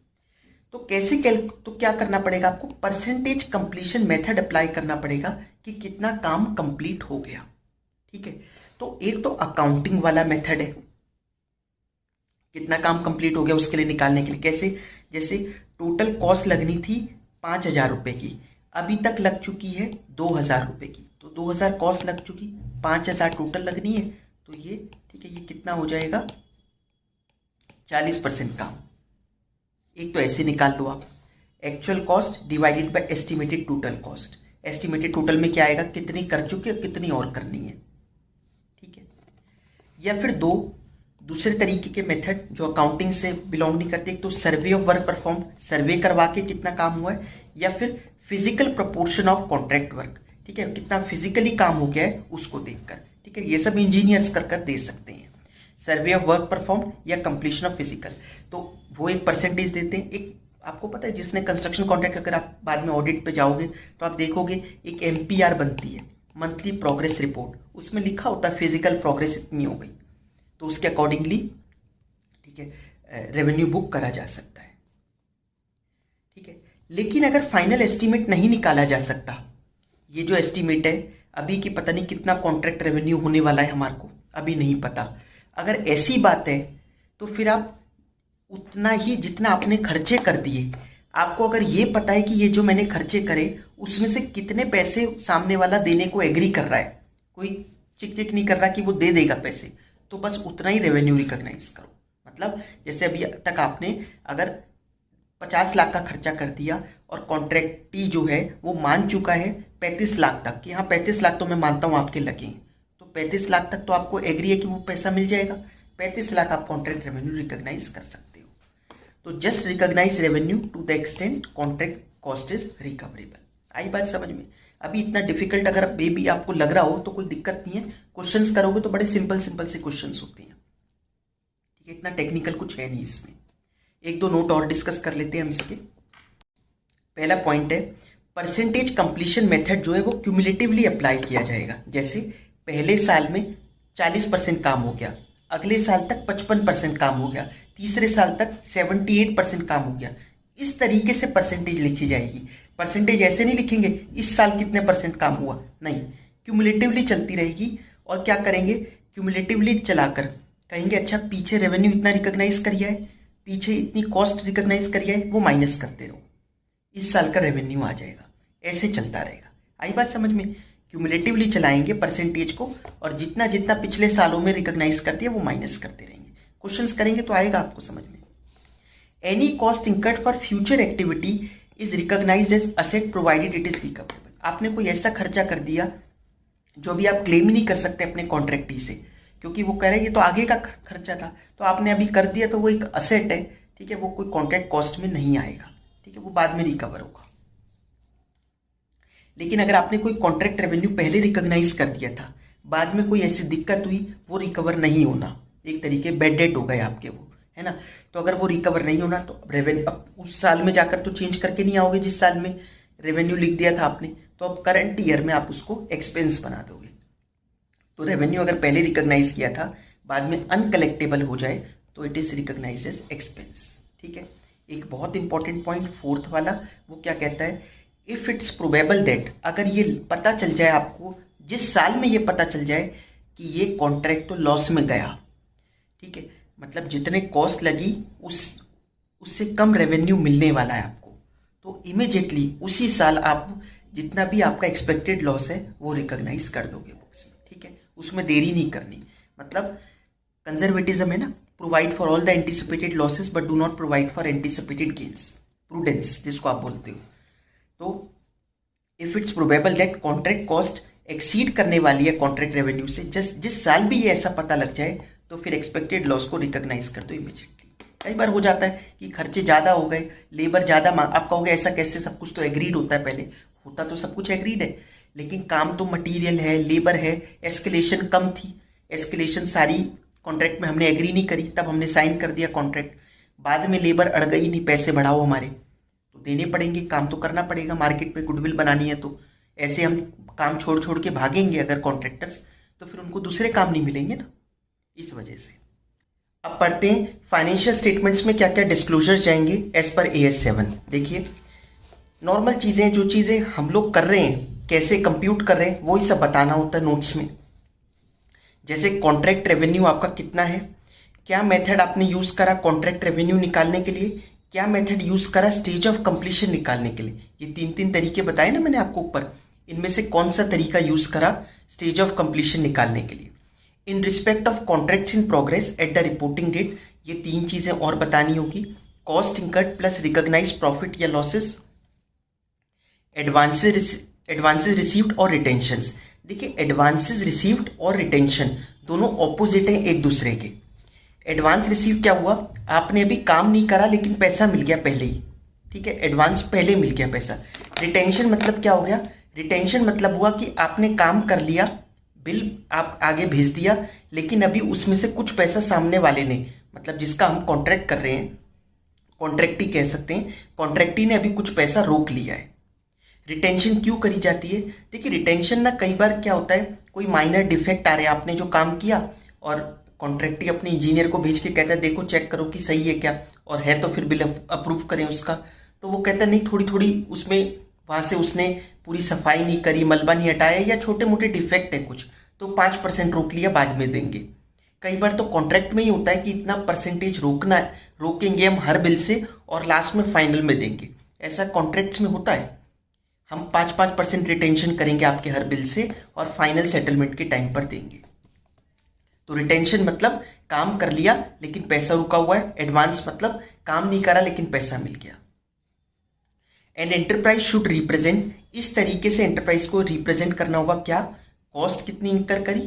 तो कैसे तो क्या करना पड़ेगा आपको? परसेंटेज कंप्लीशन मेथड अप्लाई करना पड़ेगा कि कितना काम कंप्लीट हो गया। ठीक है। तो एक तो अकाउंटिंग वाला मेथड है, कितना काम कंप्लीट हो गया उसके लिए निकालने के लिए। कैसे? जैसे टोटल कॉस्ट लगनी थी 5,000 रुपए की, अभी तक लग चुकी है 2,000 रुपए की, तो 2,000 कॉस्ट लग चुकी, 5,000 टोटल लगनी है। तो ये ठीक है, ये कितना हो जाएगा? 40% काम। एक तो ऐसे निकाल लो आप, actual cost divided by estimated total cost. Estimated total में क्या आएगा? कितनी कर चुके और कितनी और करनी है। ठीक है। या फिर दूसरे तरीके के मेथड जो अकाउंटिंग से बिलोंग नहीं करते, एक तो सर्वे ऑफ वर्क परफॉर्म, सर्वे करवा के कितना काम हुआ है, या फिर physical proportion of contract work. ठीक है, कितना फिजिकली काम हो गया है उसको देखकर। ठीक है, ये सब इंजीनियर्स कर दे सकते हैं। सर्वे ऑफ वर्क परफॉर्म या कंप्लीशन ऑफ फिजिकल, तो वो एक परसेंटेज देते हैं। एक आपको पता है जिसने कंस्ट्रक्शन कॉन्ट्रैक्ट, अगर आप बाद में ऑडिट पे जाओगे तो आप देखोगे एक MPR बनती है, मंथली प्रोग्रेस रिपोर्ट, उसमें लिखा होता है फिजिकल प्रोग्रेस इतनी हो गई, तो उसके अकॉर्डिंगली ठीक है रेवेन्यू बुक करा जा सकता है। ठीक है। लेकिन अगर फाइनल एस्टीमेट नहीं निकाला जा सकता, ये जो एस्टीमेट है अभी की पता नहीं कितना कॉन्ट्रैक्ट रेवेन्यू होने वाला है, हमारे को अभी नहीं पता, अगर ऐसी बात है तो फिर आप उतना ही जितना आपने खर्चे कर दिए, आपको अगर ये पता है कि ये जो मैंने खर्चे करे उसमें से कितने पैसे सामने वाला देने को एग्री कर रहा है, कोई चिक नहीं कर रहा कि वो दे देगा पैसे, तो बस उतना ही रेवेन्यू रिकॉग्नाइज करो। मतलब जैसे अभी तक आपने अगर 50 लाख का खर्चा कर दिया और कॉन्ट्रैक्टी जो है वो मान चुका है 35 लाख तक कि हाँ 35 लाख तो मैं मानता हूँ आपके लगे हैं, तो 35 लाख तक तो आपको एग्री है कि वो पैसा मिल जाएगा, 35 लाख आप कॉन्ट्रैक्ट रेवेन्यू रिकॉग्नाइज कर सकते हो। तो just recognise revenue to the extent contract cost is recoverable. आई बात समझ में? अभी इतना डिफिकल्ट अगर बेबी आपको लग रहा हो तो कोई दिक्कत नहीं है, क्वेश्चंस करोगे तो बड़े सिंपल सिंपल से क्वेश्चंस होते हैं, ठीक है, इतना टेक्निकल कुछ है नहीं इसमें। एक दो नोट और डिस्कस कर लेते हैं हम इसके। पहला पॉइंट है परसेंटेज कंप्लीशन मेथड जो है वो क्यूमुलेटिवली अप्लाई किया जाएगा। जैसे पहले साल में 40% काम हो गया, अगले साल तक 55% काम हो गया, तीसरे साल तक 78% काम हो गया, इस तरीके से परसेंटेज लिखी जाएगी। परसेंटेज ऐसे नहीं लिखेंगे इस साल कितने परसेंट काम हुआ, नहीं, क्यूमुलेटिवली चलती रहेगी। और क्या करेंगे, क्यूमुलेटिवली चलाकर कहेंगे अच्छा पीछे रेवेन्यू इतना रिकॉग्नाइज करिए है, पीछे इतनी कॉस्ट रिकॉग्नाइज करिए है, वो माइनस करते रहो, इस साल का रेवेन्यू आ जाएगा। ऐसे चलता रहेगा। आई बात समझ में? क्यूमुलेटिवली चलाएंगे परसेंटेज को और जितना जितना पिछले सालों में रिकॉग्नाइज करती है वो माइनस करते रहेंगे। क्वेश्चंस करेंगे तो आएगा आपको समझ में। Any cost incurred for future activity is recognised as asset provided it is recoverable. आपने कोई ऐसा खर्चा कर दिया जो भी आप क्लेम ही नहीं कर सकते अपने कॉन्ट्रैक्टी से, क्योंकि वो कह रहे हैं ये तो आगे का खर्चा था, तो आपने अभी कर दिया तो वो एक असेट है, ठीक है, वो कोई कॉन्ट्रैक्ट कॉस्ट में नहीं आएगा, ठीक है, वो बाद में रिकवर होगा। लेकिन अगर आपने कोई कॉन्ट्रैक्ट रेवेन्यू पहले रिकॉग्नाइज कर दिया था, बाद में कोई ऐसी दिक्कत हुई, वो रिकवर नहीं होना, एक तरीके बेड डेट हो गए आपके वो, है ना। तो अगर वो रिकवर नहीं होना तो रेवेन्यू अब उस साल में जाकर तो चेंज करके नहीं आओगे जिस साल में रेवेन्यू लिख दिया था आपने, तो अब करंट ईयर में आप उसको एक्सपेंस बना दोगे। तो रेवेन्यू अगर पहले रिकॉग्नाइज किया था, बाद में अनकलेक्टेबल हो जाए तो it is recognise as expense, ठीक है। एक बहुत इंपॉर्टेंट पॉइंट फोर्थ वाला, वो क्या कहता है, इफ इट्स प्रोबेबल दैट, अगर ये पता चल जाए आपको, जिस साल में ये पता चल जाए कि ये कॉन्ट्रैक्ट तो लॉस में गया, ठीक है, मतलब जितने कॉस्ट लगी उससे कम रेवेन्यू मिलने वाला है आपको, तो इमीडिएटली उसी साल आप जितना भी आपका एक्सपेक्टेड लॉस है वो रिकॉग्नाइज कर दोगे बुक्स में, ठीक है, उसमें देरी नहीं करनी। मतलब कंजर्वेटिज्म है ना, provide for all the anticipated losses but do not provide for anticipated gains, prudence जिसको आप बोलते हो। तो if it's probable that contract cost exceed करने वाली है कॉन्ट्रैक्ट रेवेन्यू से, जिस साल भी ये ऐसा पता लग जाए तो फिर एक्सपेक्टेड लॉस को रिकॉग्नाइज कर दो इमीडिएटली। कई बार हो जाता है कि खर्चे ज़्यादा हो गए, लेबर ज़्यादा आप कहोगे ऐसा कैसे, सब कुछ तो एग्रीड होता है, पहले होता तो सब कुछ एग्रीड है, लेकिन काम तो मटीरियल है, लेबर है, एस्केलेशन कम थी, एस्केलेशन सारी कॉन्ट्रैक्ट में हमने एग्री नहीं करी, तब हमने साइन कर दिया कॉन्ट्रैक्ट, बाद में लेबर अड़ गई, नहीं पैसे बढ़ाओ हमारे, तो देने पड़ेंगे, काम तो करना पड़ेगा, मार्केट पे गुडविल बनानी है। तो ऐसे हम काम छोड़ छोड़ के भागेंगे अगर कॉन्ट्रैक्टर्स, तो फिर उनको दूसरे काम नहीं मिलेंगे ना, इस वजह से। अब पढ़ते हैं फाइनेंशियल स्टेटमेंट्स में क्या क्या डिस्क्लोजर जाएंगे एज पर AS 7। देखिए नॉर्मल चीज़ें, जो चीज़ें हम लोग कर रहे हैं, कैसे कंप्यूट कर रहे हैं, वही सब बताना होता है नोट्स में। जैसे कॉन्ट्रैक्ट रेवेन्यू आपका कितना है, क्या मेथड आपने यूज़ करा कॉन्ट्रैक्ट रेवेन्यू निकालने के लिए, क्या मेथड यूज़ करा स्टेज ऑफ कंप्लीशन निकालने के लिए। ये तीन तरीके बताए ना मैंने आपको ऊपर, इनमें से कौन सा तरीका यूज़ करा स्टेज ऑफ कंप्लीशन निकालने के लिए। In respect of contracts in progress at the reporting date, ये 3 चीज़ें और बतानी होगी। Cost incurred plus recognise profit या लॉसेस, एडवांसेस रिसीव्ड और रिटेंशंस। देखिए एडवांसेस रिसीव्ड और रिटेंशन दोनों ऑपोजिट हैं एक दूसरे के। एडवांस रिसीव क्या हुआ, आपने अभी काम नहीं करा लेकिन पैसा मिल गया पहले ही, ठीक है, एडवांस पहले मिल गया पैसा। रिटेंशन मतलब क्या हो गया, रिटेंशन मतलब हुआ कि आपने काम कर लिया, बिल आप आगे भेज दिया, लेकिन अभी उसमें से कुछ पैसा सामने वाले ने, मतलब जिसका हम कॉन्ट्रैक्ट कर रहे हैं, कॉन्ट्रैक्टी कह सकते हैं, कॉन्ट्रैक्टी ने अभी कुछ पैसा रोक लिया है। रिटेंशन क्यों करी जाती है, देखिए रिटेंशन ना कई बार क्या होता है, कोई माइनर डिफेक्ट आ रहे हैं, आपने जो काम किया और कॉन्ट्रैक्टी अपने इंजीनियर को भेज के कहता है देखो चेक करो कि सही है क्या, और है तो फिर बिल अप्रूव करें उसका, तो वो कहता है नहीं थोड़ी थोड़ी उसमें वहाँ से उसने पूरी सफाई नहीं करी, मलबा नहीं हटाया, या छोटे मोटे डिफेक्ट है कुछ, तो 5% रोक लिया, बाद में देंगे। कई बार तो कॉन्ट्रैक्ट में ही होता है कि इतना परसेंटेज रोकेंगे हम हर बिल से और लास्ट में फाइनल में देंगे, ऐसा कॉन्ट्रैक्ट्स में होता है। हम 5% रिटेंशन करेंगे आपके हर बिल से और फाइनल सेटलमेंट के टाइम पर देंगे। तो रिटेंशन मतलब काम कर लिया लेकिन पैसा रुका हुआ है, एडवांस मतलब काम नहीं करा लेकिन पैसा मिल गया। एंड एंटरप्राइज शुड रिप्रेजेंट, इस तरीके से एंटरप्राइज को रिप्रेजेंट करना होगा क्या, कॉस्ट कितनी इंकर करी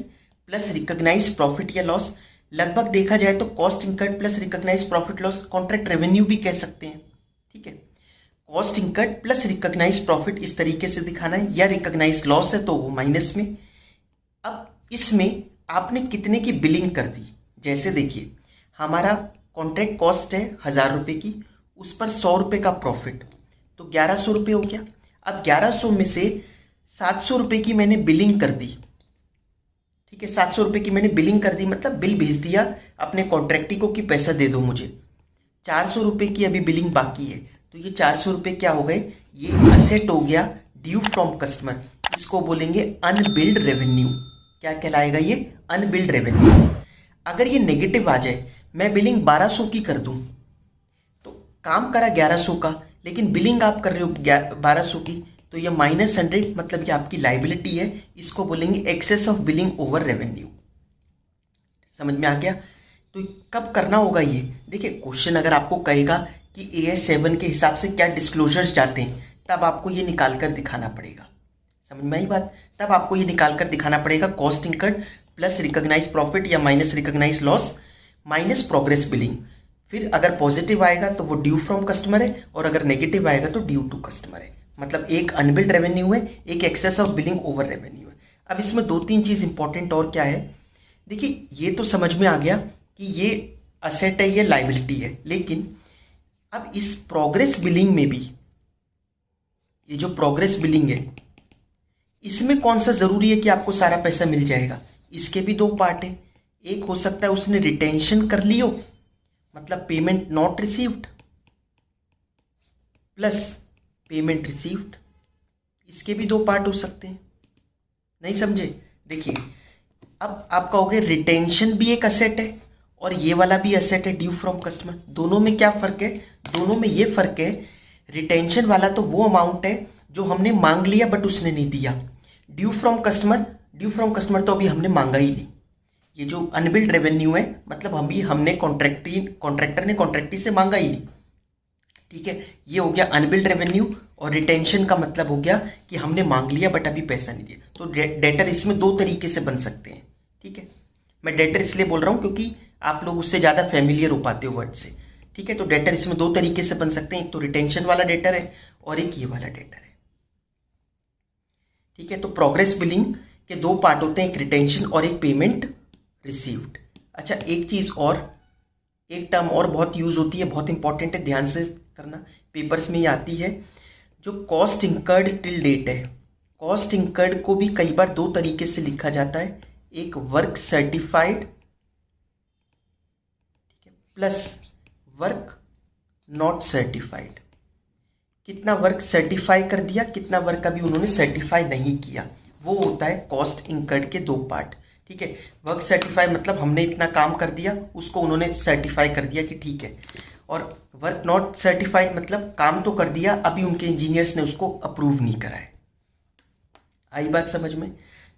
प्लस रिकॉग्नाइज प्रॉफिट या लॉस। लगभग देखा जाए तो cost incurred plus recognise profit loss contract revenue भी कह सकते हैं, ठीक है। Cost incurred plus recognise profit इस तरीके से दिखाना है, या रिकॉग्नाइज लॉस है तो वो माइनस में। अब इसमें आपने कितने की बिलिंग कर दी, जैसे देखिए हमारा कॉन्ट्रैक्ट कॉस्ट है 1000 रुपये की, उस पर 100 रुपये का प्रॉफिट, तो 1100 रुपये हो गया। अब 1100 में से 700 रुपये की मैंने बिलिंग कर दी, ठीक है, 700 रुपये की मैंने बिलिंग कर दी, मतलब बिल भेज दिया अपने कॉन्ट्रैक्टी को कि पैसा दे दो मुझे। 400 रुपये की अभी बिलिंग बाकी है, तो ये 400 रुपये क्या हो गए, ये असेट हो गया ड्यू फ्रॉम कस्टमर, इसको बोलेंगे अनबिल्ड रेवेन्यू। क्या कहलाएगा ये, अनबिल्ड रेवेन्यू। अगर ये नेगेटिव आ जाए, मैं बिलिंग 1200 की कर दूं, तो काम करा 1100 का, लेकिन बिलिंग आप कर रहे हो 1200 की, तो ये -100, मतलब ये आपकी लाइबिलिटी है, इसको बोलेंगे excess of billing over revenue. समझ में आ गया। तो कब करना होगा ये, देखिए क्वेश्चन अगर आपको कहेगा कि AS 7 के हिसाब से क्या डिस्क्लोजर्स जाते हैं, तब आपको ये निकाल कर दिखाना पड़ेगा। समझ में आई बात, तब आपको ये निकाल कर दिखाना पड़ेगा cost incurred plus recognise profit या minus recognise loss minus progress billing. फिर अगर पॉजिटिव आएगा तो वो ड्यू फ्रॉम कस्टमर है, और अगर नेगेटिव आएगा तो ड्यू टू कस्टमर है। मतलब एक अनबिल्ड रेवेन्यू है, एक excess of billing over revenue है। अब इसमें 2-3 चीज इंपॉर्टेंट और क्या है, देखिए ये तो समझ में आ गया कि ये असेट है, ये लाइबिलिटी है, लेकिन अब इस प्रोग्रेस बिलिंग में भी, ये जो प्रोग्रेस बिलिंग है, इसमें कौन सा जरूरी है कि आपको सारा पैसा मिल जाएगा। इसके भी 2 पार्ट है। एक हो सकता है उसने रिटेंशन कर लियो, मतलब payment not received plus payment received, इसके भी 2 पार्ट हो सकते हैं। नहीं समझे, देखिए अब आप कहोगे रिटेंशन भी एक असेट है और ये वाला भी असेट है ड्यू फ्रॉम कस्टमर। दोनों में क्या फर्क है, दोनों में ये फर्क है, रिटेंशन वाला तो वो अमाउंट है जो हमने मांग लिया बट उसने नहीं दिया। ड्यू फ्रॉम कस्टमर तो अभी हमने मांगा ही नहीं। ये जो अनबिल्ड रेवेन्यू है, मतलब हमने कॉन्ट्रैक्टर ने कॉन्ट्रैक्टी से मांगा ही नहीं, ठीक है। ये हो गया अनबिल्ड रेवेन्यू। और रिटेंशन का मतलब हो गया कि हमने मांग लिया बट अभी पैसा नहीं दिया। तो डेटर इसमें 2 तरीके से बन सकते हैं, ठीक है। मैं डेटर इसलिए बोल रहा हूं क्योंकि आप लोग उससे ज्यादा फैमिलियर हो पाते हो वर्ड से, ठीक है। तो डेटर इसमें 2 तरीके से बन सकते हैं, एक तो रिटेंशन वाला डेटर है और एक ये वाला डेटर है, ठीक है। तो प्रोग्रेस बिलिंग के 2 पार्ट होते हैं, एक रिटेंशन और एक पेमेंट रिसीव्ड। अच्छा, एक चीज और, एक टर्म और बहुत यूज होती है, बहुत इंपॉर्टेंट है, ध्यान से करना, पेपर्स में ही आती है, जो कॉस्ट इंकर्ड टिल डेट है। कॉस्ट इंकर्ड को भी कई बार 2 तरीके से लिखा जाता है, एक work certified plus work not certified. कितना वर्क सर्टिफाई कर दिया, कितना वर्क अभी उन्होंने सर्टिफाई नहीं किया, वो होता है कॉस्ट इंकर्ड के 2 पार्ट, ठीक है। वर्क सर्टिफाई मतलब हमने इतना काम कर दिया, उसको उन्होंने सर्टिफाई कर दिया कि ठीक है। और वर्क नॉट सर्टिफाइड मतलब काम तो कर दिया, अभी उनके इंजीनियर्स ने उसको अप्रूव नहीं करा है। आई बात समझ में।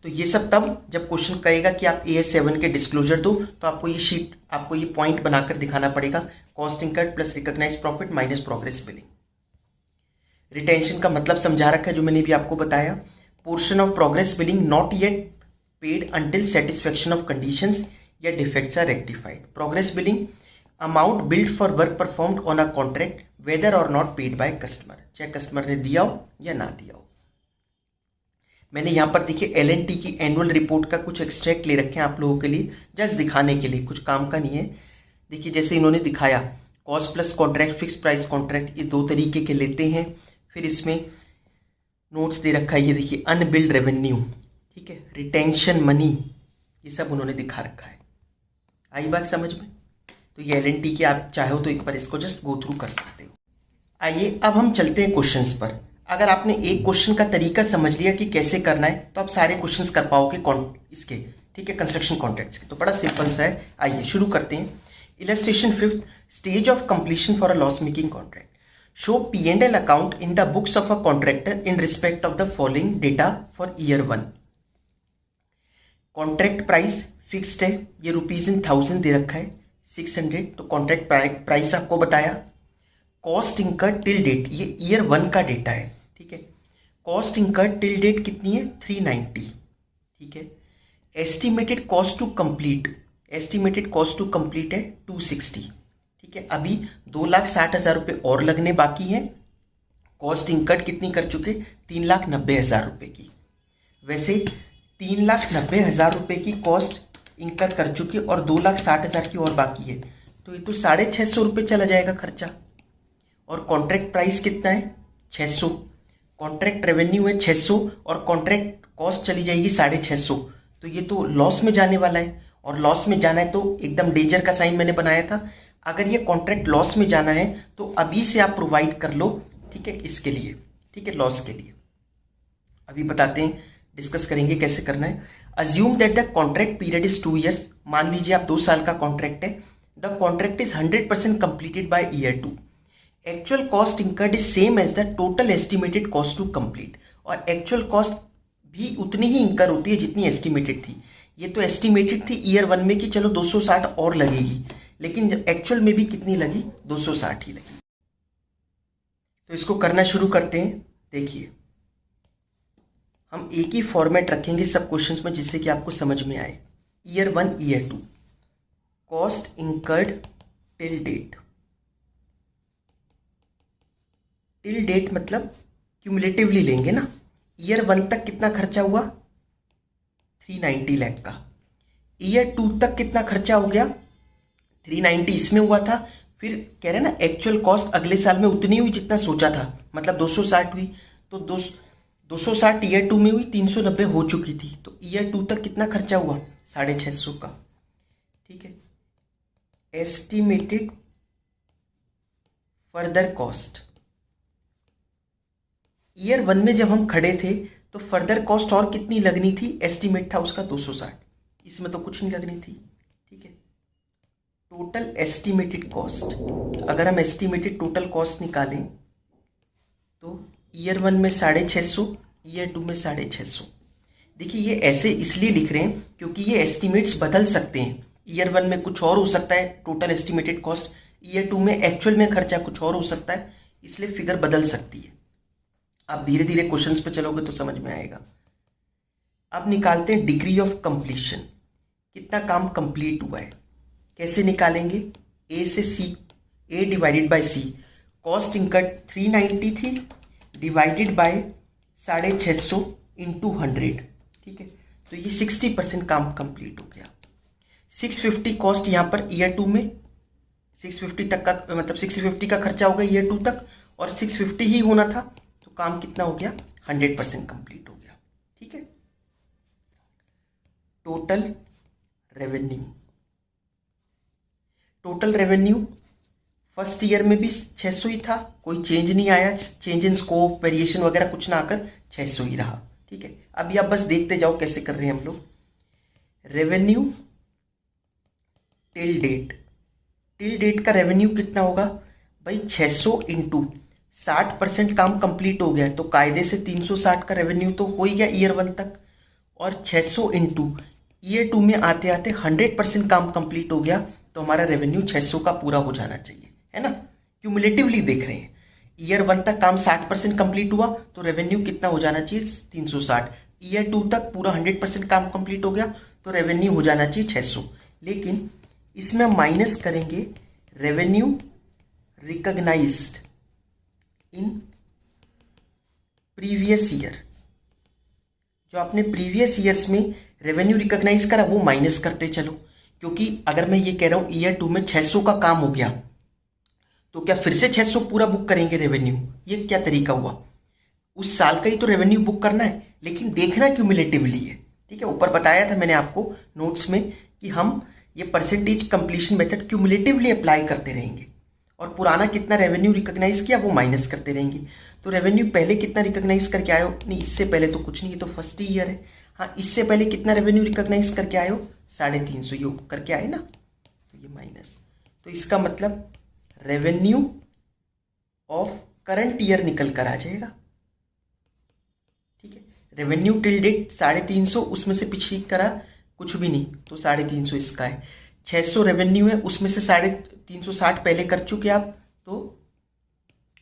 तो ये सब तब जब क्वेश्चन कहेगा कि आप AS 7 के डिस्क्लोजर दो, तो आपको ये शीट, आपको ये पॉइंट बनाकर दिखाना पड़ेगा, cost incurred plus recognise profit minus progress billing. Retention का मतलब समझा रखा है जो मैंने भी आपको बताया, portion of progress billing not yet paid until satisfaction of conditions या defects are rectified. Progress billing amount billed for work performed on a contract whether or not paid by customer, चाहे कस्टमर ने दिया हो या ना दिया हो। मैंने यहाँ पर देखिए L&T की एनुअल रिपोर्ट का कुछ एक्सट्रैक्ट ले रखे हैं आप लोगों के लिए, जस्ट दिखाने के लिए, कुछ काम का नहीं है। देखिए जैसे इन्होंने दिखाया, cost plus contract, fix price contract, ये 2 तरीके के लेते हैं। फिर इसमें नोट्स दे रखा है, ये देखिए अनबिल्ड रेवेन्यू, ठीक है, रिटेंशन मनी, ये सब उन्होंने दिखा रखा है। आई बात समझ में। तो ये L&T की आप चाहो तो एक बार इसको जस्ट गो थ्रू कर सकते हो। आइए अब हम चलते हैं क्वेश्चंस पर। अगर आपने एक क्वेश्चन का तरीका समझ लिया कि कैसे करना है, तो आप सारे क्वेश्चंस कर पाओगे इसके, ठीक है, कंस्ट्रक्शन कॉन्ट्रैक्ट्स के। तो बड़ा सिंपल सा है, आइए शुरू करते हैं। Illustration 5, stage of completion for a loss making contract. Show P&L account in the books of a contractor in respect of the following data for year 1। Contract price fixed है, ये रुपीज इन 1000 दे रखा है, 600, तो contract price आपको बताया। Cost incurred till date, ये year 1 का data है, ठीक है। कॉस्ट इंकर्ड टिल डेट कितनी है? 390, ठीक है। Estimated cost to complete, estimated cost to complete है 260, ठीक है। अभी 2,60,000 रुपये और लगने बाकी हैं। कॉस्ट इंकर्ड कितनी कर चुके? 3,90,000 रुपये की। वैसे 3,90,000 रुपये की कॉस्ट इंकर कर चुके और 2,60,000 की और बाकी है, तो ये तो 650 रुपये चला जाएगा खर्चा। और कॉन्ट्रैक्ट प्राइस कितना है? 600। कॉन्ट्रैक्ट रेवेन्यू है 600 और कॉन्ट्रैक्ट कॉस्ट चली जाएगी 650, तो ये तो लॉस में जाने वाला है। और लॉस में जाना है तो एकदम डेंजर का साइन मैंने बनाया था। अगर ये कॉन्ट्रैक्ट लॉस में जाना है तो अभी से आप प्रोवाइड कर लो, ठीक है, इसके लिए, ठीक है, लॉस के लिए। अभी बताते हैं, डिस्कस करेंगे कैसे करना है। Assume that the contract period is 2 years, मान लीजिए आप 2 साल का कॉन्ट्रैक्ट है। The contract is 100% completed by year 2। Actual cost incurred is same as the total estimated cost to complete, और एक्चुअल कॉस्ट भी उतनी ही इंकर होती है जितनी एस्टिमेटेड थी। ये तो एस्टिमेटेड थी ईयर 1 में कि चलो 260 और लगेगी, लेकिन एक्चुअल में भी कितनी लगी? 260 ही लगी। तो इसको करना शुरू करते हैं। देखिए, हम एक ही फॉर्मेट रखेंगे सब क्वेश्चंस में जिससे कि आपको समझ में आए। Year 1, year 2, cost incurred till date. Till date मतलब क्यूमुलेटिवली लेंगे ना। ईयर 1 तक कितना खर्चा हुआ? 390 लाख का। ईयर 2 तक कितना खर्चा हो गया? 390 इसमें हुआ था, फिर कह रहे ना एक्चुअल कॉस्ट अगले साल में उतनी हुई जितना सोचा था, मतलब 260 हुई, तो 260 ईयर 2 में हुई, 390 हो चुकी थी, तो ईयर 2 तक कितना खर्चा हुआ? 650 का, ठीक है। एस्टिमेटेड फर्दर कॉस्ट, ईयर 1 में जब हम खड़े थे तो फर्दर कॉस्ट और कितनी लगनी थी? एस्टिमेट था उसका 260, इसमें तो कुछ नहीं लगनी थी, ठीक है। टोटल एस्टिमेटेड कॉस्ट, अगर हम एस्टिमेटेड टोटल कॉस्ट निकालें तो ईयर 1 में 650, ईयर 2 में 650। देखिए, ये ऐसे इसलिए लिख रहे हैं क्योंकि ये एस्टिमेट्स बदल सकते हैं। ईयर 1 में कुछ और हो सकता है टोटल एस्टिमेटेड कॉस्ट, ईयर 2 में एक्चुअल में खर्चा कुछ और हो सकता है, इसलिए फिगर बदल सकती है। आप धीरे धीरे क्वेश्चंस पे चलोगे तो समझ में आएगा। अब निकालते हैं डिग्री ऑफ कंप्लीशन, कितना काम कंप्लीट हुआ है। कैसे निकालेंगे? ए से c, a divided by c. Cost incurred 390 थी, डिवाइडेड बाय 650 इंटू 100, ठीक है। तो ये 60% काम कंप्लीट हो गया। 650 कॉस्ट यहाँ पर ईयर 2 में 650 तक का, मतलब 650 का खर्चा हो गया ईयर 2 तक, और 650 ही होना था, तो काम कितना हो गया? 100% कंप्लीट हो गया, ठीक है। Total revenue, total revenue first year में भी 600 ही था, कोई चेंज नहीं आया, चेंज इन स्कोप वेरिएशन वगैरह कुछ ना आकर 600 ही रहा, ठीक है। अभी आप बस देखते जाओ कैसे कर रहे हैं हम लोग। Revenue till date, till date का रेवेन्यू कितना होगा भाई? 600 इंटू 60% काम कंप्लीट हो गया है, तो कायदे से 360 का रेवेन्यू तो हो ही गया ईयर 1 तक, और 600 इंटू ईयर 2 में आते आते 100% काम कंप्लीट हो गया, तो हमारा रेवेन्यू 600 का पूरा हो जाना चाहिए, है ना। क्यूमुलेटिवली देख रहे हैं, ईयर 1 तक काम 60% कंप्लीट हुआ तो रेवेन्यू कितना हो जाना चाहिए? 360। ईयर 2 तक पूरा 100% काम कंप्लीट हो गया तो रेवेन्यू हो जाना चाहिए 600। लेकिन इसमें हम माइनस करेंगे revenue recognised in previous year. जो आपने प्रीवियस ईयर्स में रेवेन्यू रिकॉग्नाइज करा वो माइनस करते चलो, क्योंकि अगर मैं ये कह रहा हूं ईयर 2 में 600 का काम हो गया तो क्या फिर से 600 पूरा बुक करेंगे रेवेन्यू? ये क्या तरीका हुआ? उस साल का ही तो रेवेन्यू बुक करना है, लेकिन देखना क्यूमुलेटिवली है, ठीक है। ऊपर बताया था मैंने आपको नोट्स में कि हम ये percentage completion method cumulatively apply करते रहेंगे, और पुराना कितना रेवेन्यू रिकॉग्नाइज किया वो माइनस करते रहेंगे। तो रेवेन्यू पहले कितना रिकॉग्नाइज करके आयो? नहीं, इससे पहले तो कुछ नहीं, ये तो फर्स्ट ईयर है। हाँ, इससे पहले कितना रेवेन्यू रिकॉग्नाइज करके आयो? 350 ये करके आए ना, तो ये माइनस। तो इसका मतलब रेवेन्यू ऑफ करंट ईयर निकल कर आ जाएगा, ठीक है। रेवेन्यू टिल डेट 350, उसमें से पिछली करा कुछ भी नहीं, तो 350 इसका है। 600 रेवेन्यू है, उसमें से 360 पहले कर चुके आप, तो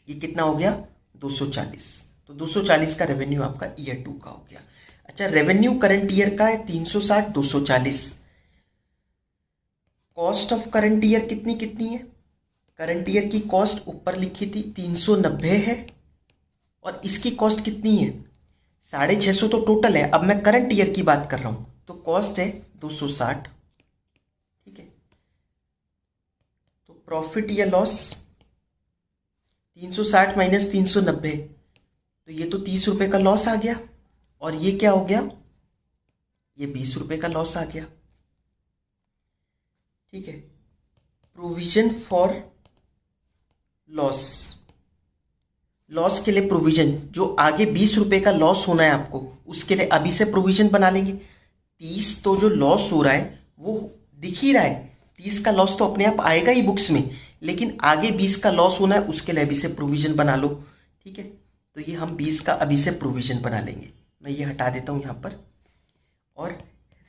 ये कितना हो गया 240। तो 240 का रेवेन्यू आपका ईयर 2 का हो गया। अच्छा, रेवेन्यू करंट ईयर का है 360, 240। कॉस्ट ऑफ करंट ईयर कितनी कितनी है? करंट ईयर की कॉस्ट ऊपर लिखी थी 390 है, और इसकी कॉस्ट कितनी है 650 तो टोटल है। अब मैं करंट ईयर की बात कर रहा हूं, तो कॉस्ट है 260। ठीक है, तो प्रॉफिट या लॉस 360 माइनस 390, तो ये तो 30 रुपए का लॉस आ गया, और ये क्या हो गया, ये 20 रुपए का लॉस आ गया। ठीक है, प्रोविजन फॉर लॉस, लॉस के लिए प्रोविजन, जो आगे 20 रुपए का लॉस होना है आपको, उसके लिए अभी से प्रोविजन बना लेंगे। 30 तो जो लॉस हो रहा है वो दिख ही रहा है, 30 का लॉस तो अपने आप आएगा ही बुक्स में, लेकिन आगे 20 का लॉस होना है, उसके लिए अभी से प्रोविजन बना लो। ठीक है, तो ये हम 20 का अभी से प्रोविजन बना लेंगे। मैं ये हटा देता हूं यहां पर, और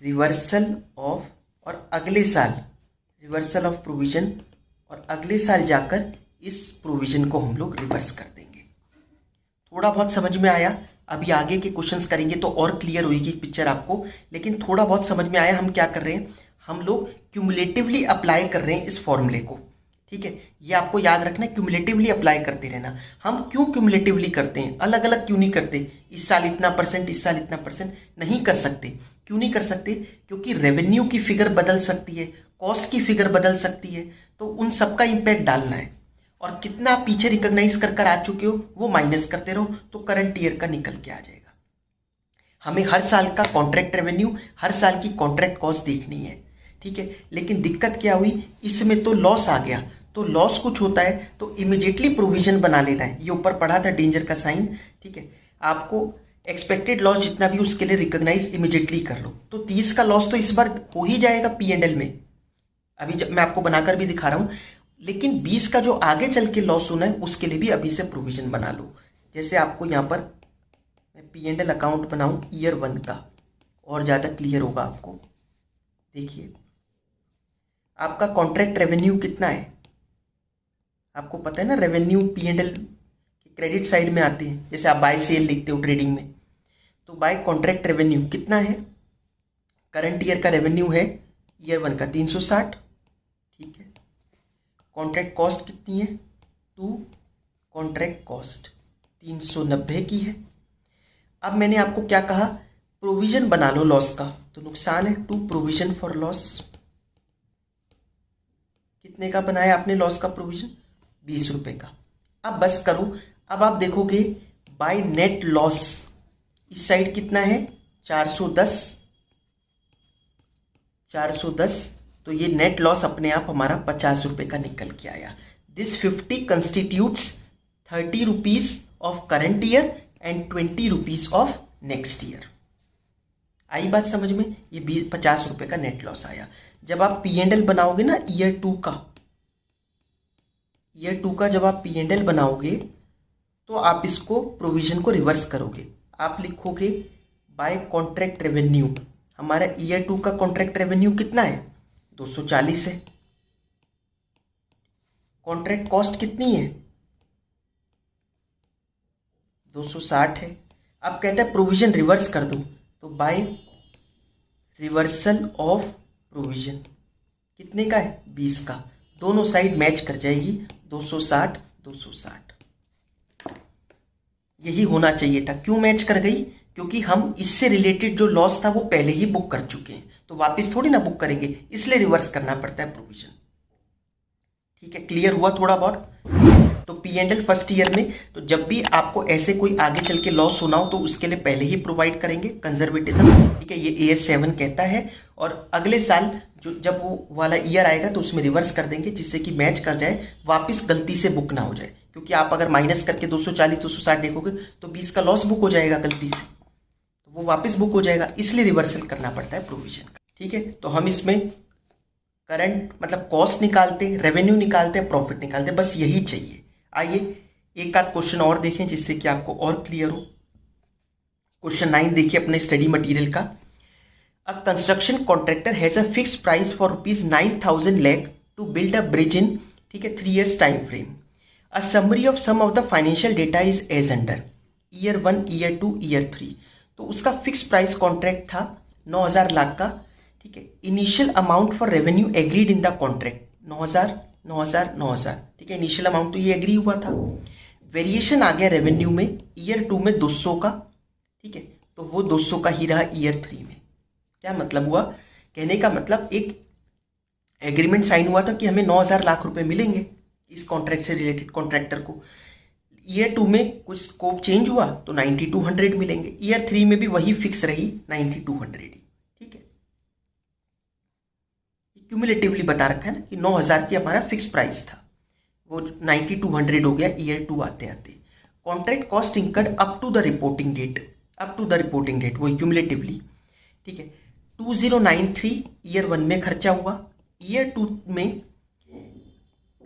रिवर्सल ऑफ, और अगले साल रिवर्सल ऑफ प्रोविजन, और अगले साल जाकर इस प्रोविजन को हम लोग रिवर्स कर देंगे। थोड़ा बहुत समझ में आया? अभी आगे के क्वेश्चंस करेंगे तो और क्लियर होगी पिक्चर आपको, लेकिन थोड़ा बहुत समझ में आया। हम क्या कर रहे हैं, हम लोग क्यूमुलेटिवली अप्लाई कर रहे हैं इस फॉर्मूले को। ठीक है, ये आपको याद रखना है, क्यूमुलेटिवली अप्लाई करते रहना। हम क्यों क्यूमुलेटिवली करते हैं, अलग अलग क्यों नहीं करते? इस साल इतना परसेंट, इस साल इतना परसेंट नहीं कर सकते। क्यों नहीं कर सकते? क्योंकि रेवेन्यू की फिगर बदल सकती है, कॉस्ट की फिगर बदल सकती है, तो उन सबका इंपैक्ट डालना है। और कितना आप पीछे रिकॉग्नाइज कर आ चुके हो वो माइनस करते रहो, तो करंट ईयर का निकल के आ जाएगा। हमें हर साल का कॉन्ट्रैक्ट रेवेन्यू, हर साल की कॉन्ट्रैक्ट कॉस्ट देखनी है। ठीक है, लेकिन दिक्कत क्या हुई, इसमें तो लॉस आ गया। तो लॉस कुछ होता है तो इमीडिएटली प्रोविजन बना लेना है। ये ऊपर पढ़ा था डेंजर का साइन। ठीक है, आपको एक्सपेक्टेड लॉस जितना भी उसके लिए रिकॉग्नाइज इमीडिएटली कर लो। तो 30 का लॉस तो इस बार हो ही जाएगा P&L में, अभी जब मैं आपको बनाकर भी दिखा रहा हूं। लेकिन 20 का जो आगे चल के लॉस होना है उसके लिए भी अभी से प्रोविजन बना लो। जैसे आपको यहां पर मैं P&L अकाउंट बनाऊं ईयर 1 का, और ज्यादा क्लियर होगा आपको। देखिए, आपका कॉन्ट्रैक्ट रेवेन्यू कितना है, आपको पता है ना, रेवेन्यू P&L क्रेडिट साइड में आते हैं। जैसे आप बाय सेल लिखते हो ट्रेडिंग में, तो बाय कॉन्ट्रैक्ट रेवेन्यू कितना है, करंट ईयर का रेवेन्यू है ईयर 1 का 360। ठीक है, कॉन्ट्रैक्ट कॉस्ट कितनी है 2, कॉन्ट्रैक्ट कॉस्ट 390 की है। अब मैंने आपको क्या कहा, प्रोविजन बना लो लॉस का, तो नुकसान है 2 प्रोविजन फॉर लॉस। कितने का बनाया आपने लॉस का प्रोविजन, 20 रुपए का। अब बस करो, अब आप देखोगे बाय नेट लॉस इस साइड कितना है 410, 410, तो ये नेट लॉस अपने आप हमारा 50 रुपए का निकल के आया। This 50 constitutes 30 rupees of current year and 20 rupees of next year. आई बात समझ में? ये 50 रुपए का नेट लॉस आया। जब आप P&L बनाओगे ना ईयर 2 का, ईयर 2 का जब आप P&L बनाओगे तो आप इसको प्रोविजन को रिवर्स करोगे। आप लिखोगे बाय कॉन्ट्रैक्ट रेवेन्यू, हमारा ईयर 2 का कॉन्ट्रैक्ट रेवेन्यू कितना है 240 है। कॉन्ट्रैक्ट कॉस्ट कितनी है 260 है। अब कहता है प्रोविजन रिवर्स कर दो, तो बाय रिवर्सल ऑफ प्रोविजन कितने का है 20 का, दोनों साइड मैच कर जाएगी 260 260। यही होना चाहिए था। क्यों मैच कर गई? क्योंकि हम इससे रिलेटेड जो लॉस था वो पहले ही बुक कर चुके हैं, तो वापस थोड़ी ना बुक करेंगे, इसलिए रिवर्स करना पड़ता है प्रोविजन। ठीक है, क्लियर हुआ थोड़ा बहुत? तो P&L फर्स्ट ईयर में, तो जब भी आपको ऐसे कोई आगे चल के लॉस होना हो तो उसके लिए पहले ही प्रोवाइड करेंगे कंजर्वेटिज्म। ठीक है, ये AS7 कहता है, और अगले साल जो जब वो वाला ईयर आएगा तो उसमें रिवर्स कर देंगे, जिससे कि मैच कर जाए, वापस गलती से बुक ना हो जाए। क्योंकि आप अगर माइनस करके 240 260 देखोगे तो 20 का लॉस बुक हो जाएगा गलती से, तो वो वापस बुक हो जाएगा, इसलिए रिवर्सल करना पड़ता है प्रोविजन का। ठीक है, तो हम इसमें करंट मतलब कॉस्ट निकालते हैं, रेवेन्यू निकालते हैं, प्रॉफिट निकालते हैं, बस यही चाहिए। आइए एक आध क्वेश्चन और देखें जिससे कि आपको और क्लियर हो। क्वेश्चन 9 देखिए अपने स्टडी मटेरियल का। A construction contractor has a fix price for ₹9,000 lakh to build a bridge in, ठीक है, 3 years time frame. A summary of some of the financial data is as under year 1, year 2, year 3। तो उसका fix price contract था 9,000 लाख का, ठीक है। Initial amount for revenue agreed in the contract 9,000, 9,000, 9,000, ठीक है। इनिशियल अमाउंट तो ये एग्री हुआ था। वेरिएशन आ गया रेवेन्यू में ईयर 2 में 200 का, ठीक है। तो वो 200 का ही रहा ईयर 3 में। क्या मतलब हुआ? कहने का मतलब एक एग्रीमेंट साइन हुआ था कि हमें 9,000 लाख रुपए मिलेंगे इस कॉन्ट्रैक्ट से रिलेटेड कॉन्ट्रैक्टर को। ईयर 2 में कुछ स्कोप चेंज हुआ तो 9200 मिलेंगे। ईयर 3 में भी वही फिक्स रही 9200 ही, ठीक है। क्यूमुलेटिवली बता रखा है ना कि 9,000 की हमारा फिक्स प्राइस था, वो 9200 हो गया ईयर 2 आते आते। Contract cost incurred up to the reporting date, वो क्यूमुलेटिवली, ठीक है। 2093 ईयर 1 में खर्चा हुआ, ईयर 2 में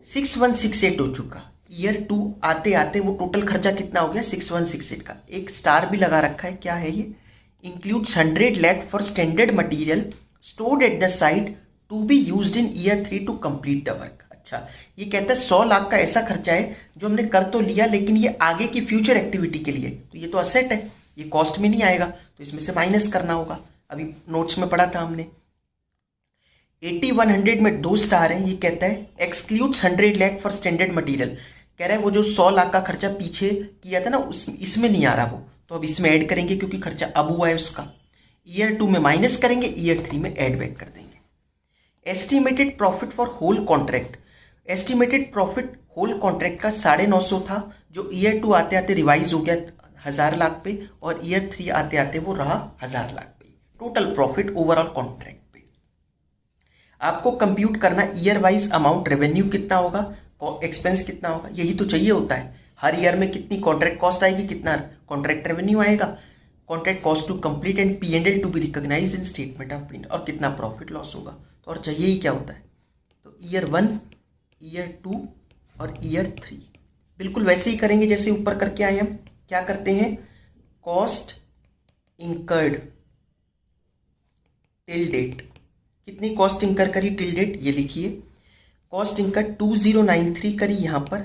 6168 हो चुका। ईयर 2 आते आते वो टोटल खर्चा कितना हो गया? 6168 का। एक स्टार भी लगा रखा है, क्या है ये? Includes 100 lakh for standard material stored at the site to be used in year 3 to complete the work. अच्छा, ये कहता है 100 लाख का ऐसा खर्चा है जो हमने कर तो लिया लेकिन ये आगे की फ्यूचर एक्टिविटी के लिए, तो ये तो असेट है, ये कॉस्ट में नहीं आएगा, तो इसमें से माइनस करना होगा। अभी नोट्स में पढ़ा था हमने। 80-100 में 2 स्टार है, ये कहता है excludes 100 lakh for standard material. कह रहा है वो जो 100 लाख का खर्चा पीछे किया था ना इसमें नहीं आ रहा वो, तो अब इसमें ऐड करेंगे क्योंकि खर्चा अब हुआ है उसका। ईयर 2 में माइनस करेंगे, ईयर 3 में ऐड बैक कर देंगे। Estimated profit for whole contract, estimated profit whole contract का 950 था, जो ईयर 2 आते आते रिवाइज हो गया 1,000 लाख पे, और ईयर 3 आते आते वो रहा 1,000 लाख पे। टोटल प्रॉफिट ओवरऑल कॉन्ट्रैक्ट पे आपको कंप्यूट करना ईयर वाइज अमाउंट, रेवेन्यू कितना होगा, एक्सपेंस कितना होगा, यही तो चाहिए होता है। हर ईयर में कितनी कॉन्ट्रैक्ट कॉस्ट आएगी, कितना कॉन्ट्रैक्ट रेवेन्यू आएगा, contract cost to complete and P&L to be recognise in statement of P&L, और कितना प्रॉफिट लॉस होगा। तो और चाहिए ही क्या होता है? तो ईयर 1, ईयर 2 और ईयर 3 बिल्कुल वैसे ही करेंगे जैसे ऊपर करके आए हम। क्या करते हैं? कॉस्ट इंकर्ड टिल डेट, कितनी कॉस्ट इंकर करी टिल डेट, ये लिखिए। कॉस्ट इंकर 2093 करी यहां पर।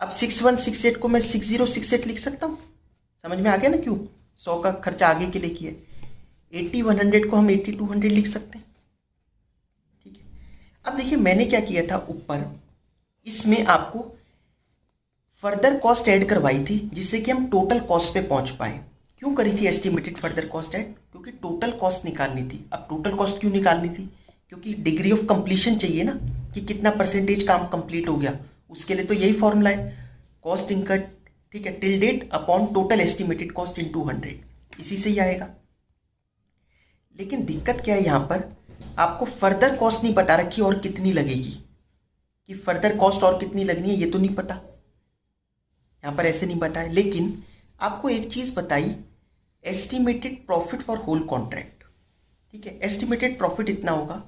अब 6168 को मैं 6068 लिख सकता हूं, समझ में आ गया ना क्यों? 100 का खर्चा आगे के लिए किया। 80-100 को हम 8200 लिख सकते हैं, ठीक है। अब देखिए मैंने क्या किया था ऊपर, इसमें आपको फर्दर कॉस्ट ऐड करवाई थी जिससे कि हम टोटल कॉस्ट पे पहुंच पाए। क्यों करी थी एस्टिमेटेड फर्दर कॉस्ट ऐड? क्योंकि टोटल कॉस्ट निकालनी थी। अब टोटल कॉस्ट क्यों निकालनी थी? क्योंकि डिग्री ऑफ कंप्लीशन चाहिए ना, कि कितना परसेंटेज काम कंप्लीट हो गया, उसके लिए तो यही फॉर्मूला है, कॉस्ट इंकर्ड, ठीक है, till date upon total estimated cost in 200, इसी से ही आएगा। लेकिन दिक्कत क्या है यहां पर, आपको फर्दर कॉस्ट नहीं बता रखी और कितनी लगेगी, कि फर्दर कॉस्ट और कितनी लगनी है ये तो नहीं पता, यहां पर ऐसे नहीं बताया। लेकिन आपको एक चीज बताई, estimated profit for whole contract, ठीक है। एस्टिमेटेड प्रॉफिट इतना होगा,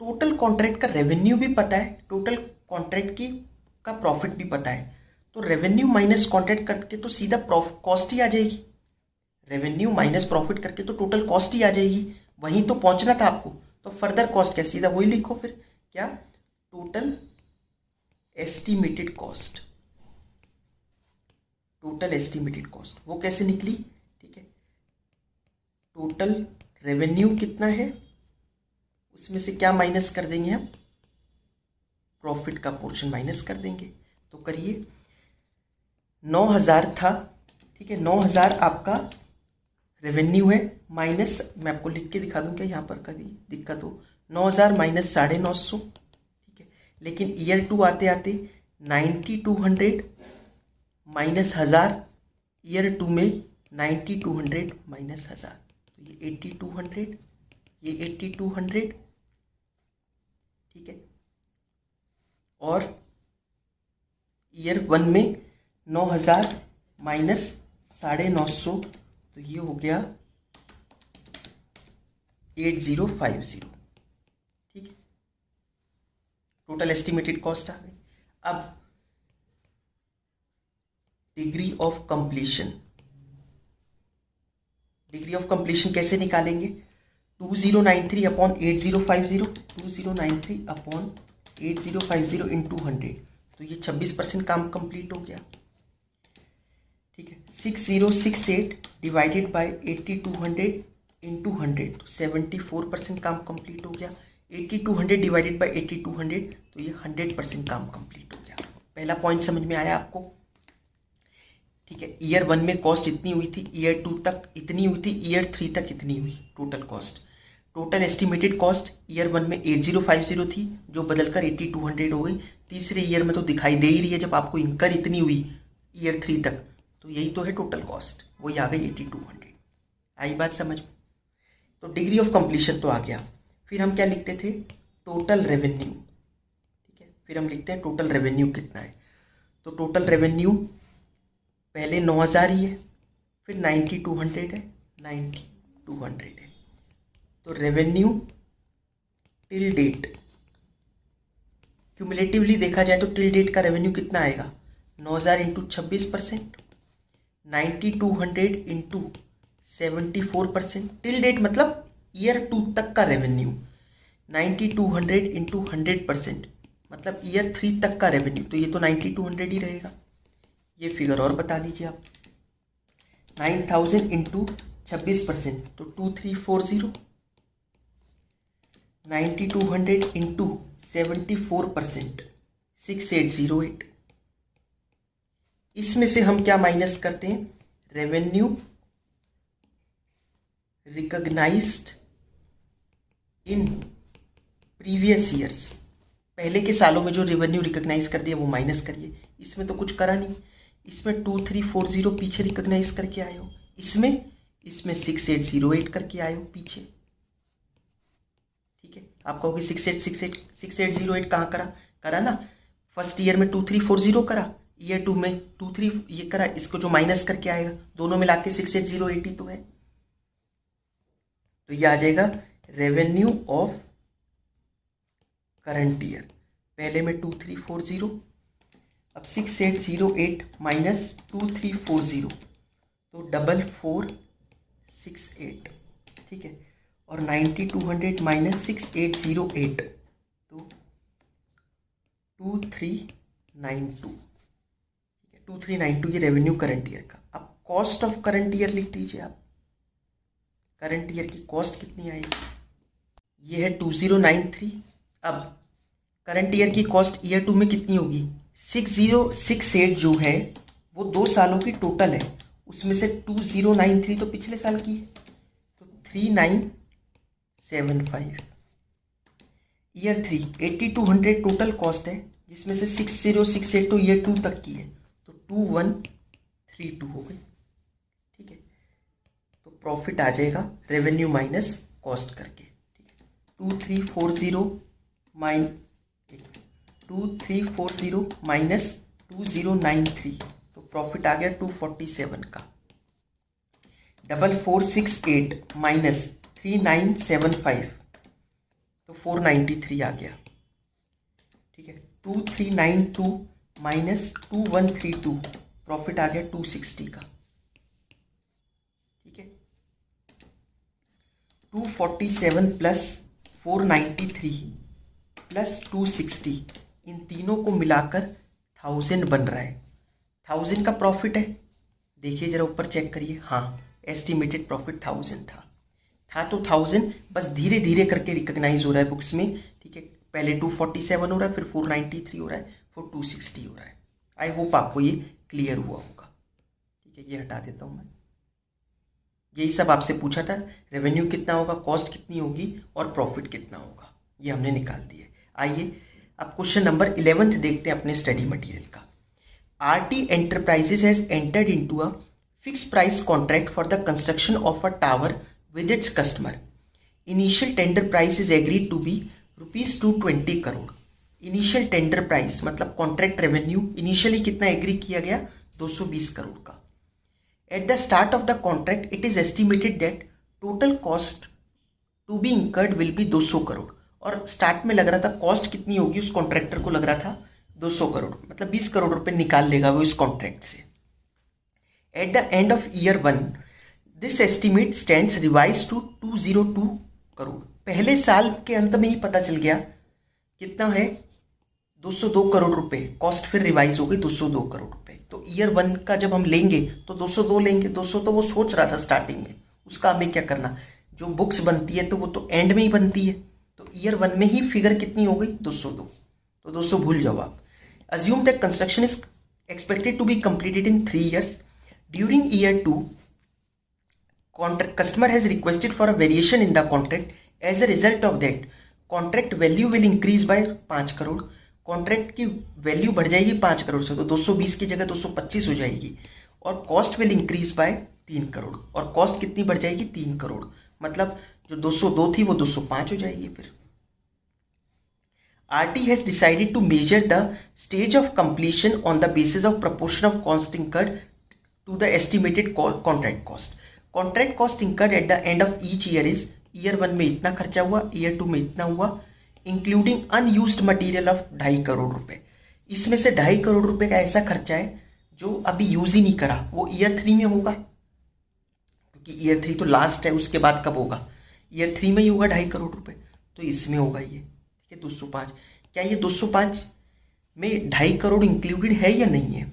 टोटल कॉन्ट्रैक्ट का रेवेन्यू भी पता है, टोटल कॉन्ट्रैक्ट की का प्रॉफिट भी पता है, तो रेवेन्यू माइनस कॉन्ट्रैक्ट करके तो सीधा कॉस्ट ही आ जाएगी। रेवेन्यू माइनस प्रॉफिट करके तो टोटल कॉस्ट ही आ जाएगी, वहीं तो पहुंचना था आपको। तो फर्दर कॉस्ट क्या, सीधा वही लिखो फिर, क्या, total estimated cost, total estimated cost वो कैसे निकली, ठीक है। टोटल रेवेन्यू कितना है, उसमें से क्या माइनस कर देंगे हम, प्रॉफिट का पोर्शन माइनस कर देंगे। तो करिए, 9,000 था, ठीक है, 9,000 आपका रेवेन्यू है, माइनस, मैं आपको लिख के दिखा दूं क्या यहाँ पर कभी दिक्कत हो, 9,000 माइनस 950, ठीक है। लेकिन ईयर 2 आते आते 9200 माइनस 1000, ईयर 2 में 9200 माइनस 1000, तो ये 8200, ये 8200, ठीक है। और ईयर 1 में 9,000 माइनस 950, तो ये हो गया 8050, ठीक है। टोटल एस्टिमेटेड कॉस्ट आ गई। अब degree of completion, degree of completion कैसे निकालेंगे, 2093 अपॉन 8050, 2093 अपॉन 8050 इन 200, तो ये 26% काम कंप्लीट हो गया। ठीक है, 6068 डिवाइडेड बाय 8200 इंटू 100 तो 74% काम कंप्लीट हो गया। 8200 डिवाइडेड बाय 8200 तो ये 100% काम कंप्लीट हो गया। पहला पॉइंट समझ में आया आपको? ठीक है, ईयर 1 में कॉस्ट इतनी हुई थी, ईयर 2 तक इतनी हुई थी, ईयर 3 तक इतनी हुई total cost. Total estimated cost year 1 में 8050 थी जो बदलकर 8200 हो गई। तीसरे ईयर में तो दिखाई दे ही रही है, जब आपको इनकर इतनी हुई ईयर 3 तक तो यही तो है टोटल कॉस्ट, वही आ गई 8200। आई बात समझ में? तो डिग्री ऑफ कंप्लीशन तो आ गया। फिर हम क्या लिखते थे? Total revenue. ठीक है, फिर हम लिखते हैं टोटल रेवेन्यू कितना है। तो टोटल रेवेन्यू पहले 9000 ही है, फिर 9200 है, 9200 है। तो रेवेन्यू टिल डेट क्यूमुलेटिवली देखा जाए तो टिल डेट का रेवेन्यू कितना आएगा? 9000 इंटू 26%, 9200 इंटू 74%। टिल डेट मतलब ईयर 2 तक का रेवेन्यू। 9200 इंटू 100% मतलब ईयर 3 तक का रेवेन्यू, तो ये तो 9200 ही रहेगा। ये फिगर और बता दीजिए आप। 9000 इंटू 26% तो 2340, 9200 इंटू 74% 6808। इसमें से हम क्या माइनस करते हैं? Revenue recognised in previous years. पहले के सालों में जो रेवेन्यू रिकॉग्नाइज कर दिया वो माइनस करिए। इसमें तो कुछ करा नहीं, इसमें 2340 पीछे रिकॉग्नाइज करके आए हो, इसमें 6808 करके आए हो पीछे। ठीक है, आप कहोगे 6808 कहाँ करा ना, फर्स्ट ईयर में 2340 करा, ईयर 2 में 23 ये करा, इसको जो माइनस करके आएगा दोनों मिला के 6808 ही तो है। तो ये आ जाएगा रेवेन्यू ऑफ करंट ईयर। पहले में 2340, अब 6808 माइनस 2340 तो 4468। ठीक है, और 9200 माइनस 6808 तो 2392। 2392 ये रेवेन्यू करंट ईयर का। अब कॉस्ट ऑफ करंट ईयर लिख दीजिए आप। करंट ईयर की कॉस्ट कितनी आएगी? ये है 2093। अब करंट ईयर की कॉस्ट ईयर 2 में कितनी होगी? 6068 जो है वो 2 सालों की टोटल है, उसमें से 2093 तो पिछले साल की है, तो 3975। ईयर 3 8200 टोटल कॉस्ट है, जिसमें से 6068 तो ईयर 2 तक की है, तो 2132 हो गई। ठीक है, तो प्रॉफिट आ जाएगा रेवेन्यू माइनस कॉस्ट करके। 2340 माइनस 2093 तो प्रॉफिट आ गया 247 का। 4468 माइनस 3975 तो 493 आ गया। ठीक है, 2392 माइनस 2132 प्रॉफिट आ गया 260 का। ठीक है, 247 प्लस 493 प्लस 260 इन तीनों को मिलाकर 1000 बन रहा है। 1000 का प्रॉफिट है, देखिए जरा ऊपर चेक करिए। हाँ, एस्टिमेटेड प्रॉफिट 1000 था तो 1000 बस धीरे धीरे करके रिकॉग्नाइज हो रहा है बुक्स में। ठीक है, पहले 247 हो रहा है, फिर 493 हो रहा है, फिर 260 हो रहा है। आई होप आपको ये क्लियर हुआ होगा। ठीक है, ये हटा देता हूँ मैं। यही सब आपसे पूछा था, रेवेन्यू कितना होगा, कॉस्ट कितनी होगी और प्रॉफिट कितना होगा, ये हमने निकाल दिए। आइए अब क्वेश्चन नंबर 11 देखते हैं अपने स्टडी मटेरियल का। RT enterprises has entered into a fix price contract for the construction of a tower with its customer. Initial tender price is agreed to be ₹220 crore. Initial tender price मतलब contract revenue initially कितना agree किया गया? 220 करोड़ का। At the start of the contract it is estimated that total cost to be incurred will be 200 crore. और start में लग रहा था कॉस्ट कितनी होगी, उस कॉन्ट्रैक्टर को लग रहा था 200 करोड़, मतलब 20 करोड़ रुपए निकाल लेगा वो इस कॉन्ट्रैक्ट से। At the end of year 1 this estimate stands revise to 202 crore. पहले साल के अंत में ही पता चल गया कितना है, 202 करोड़ रुपए, कॉस्ट फिर रिवाइज हो गई 202 करोड़ रुपए। तो ईयर 1 का जब हम लेंगे तो 202 लेंगे, 200 तो वो सोच रहा था स्टार्टिंग में, उसका हमें क्या करना, जो बुक्स बनती है तो वो तो एंड में ही बनती है, तो ईयर 1 में ही फिगर कितनी हो गई 202, तो 200 भूल जाओ आप। Assume that construction is expected to be completed in 3 years. During year 2, customer has requested for a variation in the contract. As a result of that, contract value will increase by 5 crore. Contract की value बढ़ जाएगी 5 करोड़ से, तो 220 की जगह 225 हो जाएगी, और cost will increase by 3 crore, और कॉस्ट कितनी बढ़ जाएगी 3 करोड़, मतलब जो 202 थी वो 205 हो जाएगी। फिर RT has decided to measure the stage of completion on the basis of proportion of cost incurred to the estimated contract cost. Contract cost incurred at the end of each year is year 1 में इतना खर्चा हुआ, year 2 में इतना हुआ, including unused material of 2.5 crore रुपए। इसमें से 2.5 करोड़ रुपए का ऐसा खर्चा है जो अभी यूज ही नहीं करा, वो ईयर 3 में होगा, क्योंकि ईयर 3 तो लास्ट है, उसके बाद कब होगा, ईयर 3 में ही होगा 2.5 करोड़ रुपए, तो इसमें होगा ये 205। क्या ये 205 में 2.5 करोड़ इंक्लूडेड है या नहीं है?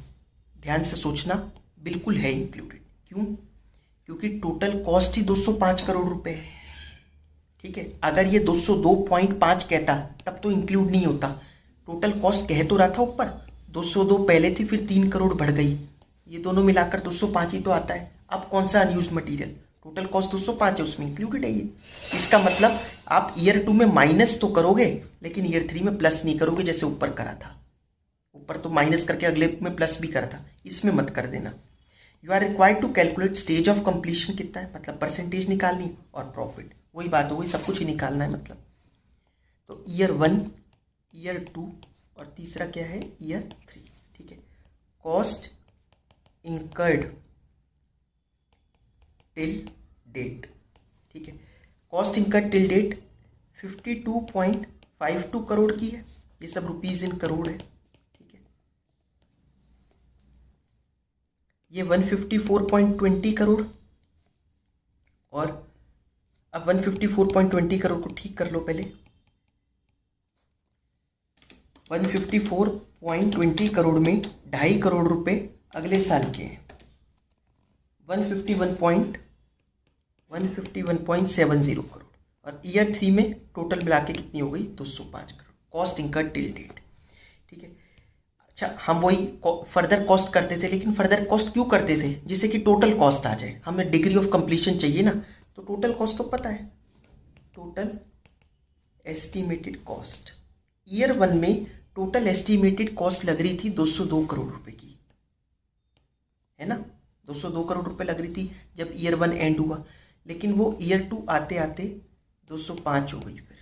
ध्यान से सोचना, बिल्कुल है इंक्लूडेड। क्यों? क्योंकि टोटल कॉस्ट ही 205 करोड़ रुपए है। ठीक है, अगर ये 202.5 कहता तब तो इंक्लूड नहीं होता। टोटल कॉस्ट कह तो रहा था ऊपर, 202 पहले थी, फिर 3 करोड़ बढ़ गई, ये दोनों मिलाकर 205 ही तो आता है। अब कौन सा अनयूज मटीरियल, टोटल कॉस्ट 205 है, उसमें इंक्लूडेड है ये। इसका मतलब आप ईयर 2 में माइनस तो करोगे, लेकिन ईयर 3 में प्लस नहीं करोगे, जैसे ऊपर करा था। ऊपर तो माइनस करके अगले में प्लस भी करा था, इसमें मत कर देना। You are required to calculate stage of completion कितना है, मतलब परसेंटेज निकालनी, और प्रॉफिट, वही बात हो गई, सब कुछ ही निकालना है मतलब। तो ईयर 1, ईयर 2 और तीसरा क्या है ईयर 3। ठीक है, कॉस्ट इंकर्ड टिल डेट। ठीक है, cost incurred till date 52.52 crore की है, ये सब रुपीज इन करोड़ है। ठीक है, ये 154.20 करोड़, और अब 154.20 करोड़ को ठीक कर लो पहले। 154.20 करोड़ में 2.5 करोड़ रुपए अगले साल के हैं, 151.70 करोड़, और ईयर 3 में टोटल मिला के कितनी हो गई 205 crore, cost incurred till date. ठीक है, अच्छा हम वही फर्दर कॉस्ट करते थे, लेकिन फर्दर कॉस्ट क्यों करते थे, जिससे कि टोटल कॉस्ट आ जाए। हमें डिग्री ऑफ कंप्लीशन चाहिए ना, तो टोटल कॉस्ट तो पता है, टोटल एस्टिमेटेड कॉस्ट। ईयर 1 में टोटल एस्टिमेटेड कॉस्ट लग रही थी 202 करोड़ रुपए की, है ना, 202 करोड़ रुपए लग रही थी जब ईयर 1 एंड हुआ, लेकिन वो ईयर 2 आते आते 205 हो गई। फिर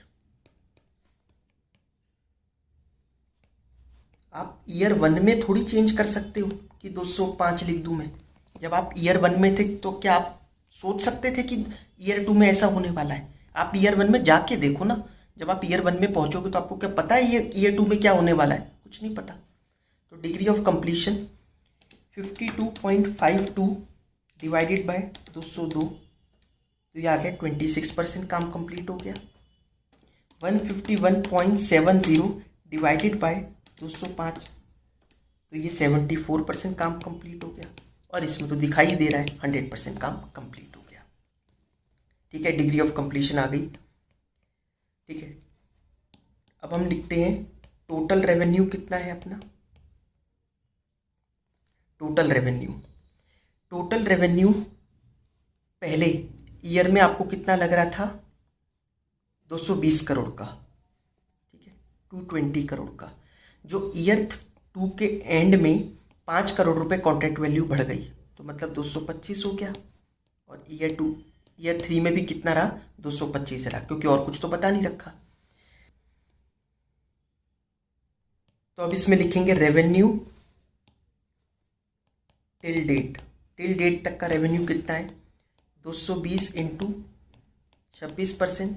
आप ईयर 1 में थोड़ी चेंज कर सकते हो कि 205 लिख दूं मैं। जब आप ईयर 1 में थे तो क्या आप सोच सकते थे कि ईयर 2 में ऐसा होने वाला है? आप ईयर 1 में जाके देखो ना, जब आप ईयर 1 में पहुंचोगे तो आपको क्या पता है ये ईयर 2 में क्या होने वाला है? कुछ नहीं पता। तो degree of completion 52.52 divided by 202, तो ये आ गया 26% काम कंप्लीट हो गया। 151.70 डिवाइडेड बाय 205, तो ये 74% काम कंप्लीट हो गया, और इसमें तो दिखाई दे रहा है 100% काम कंप्लीट हो गया। ठीक है, डिग्री ऑफ कंप्लीशन आ गई। ठीक है, अब हम लिखते हैं टोटल रेवेन्यू कितना है अपना। टोटल रेवेन्यू पहले ईयर में आपको कितना लग रहा था 220 करोड़ का, ठीक है, 220 करोड़ का, जो ईयर 2 के एंड में 5 करोड़ रुपए कॉन्ट्रैक्ट वैल्यू बढ़ गई, तो मतलब 225 हो गया। और ईयर 3 में भी कितना रहा 225 रहा, क्योंकि और कुछ तो बता नहीं रखा। तो अब इसमें लिखेंगे रेवेन्यू टिल डेट तक का रेवेन्यू कितना है 220 इंटू 26%,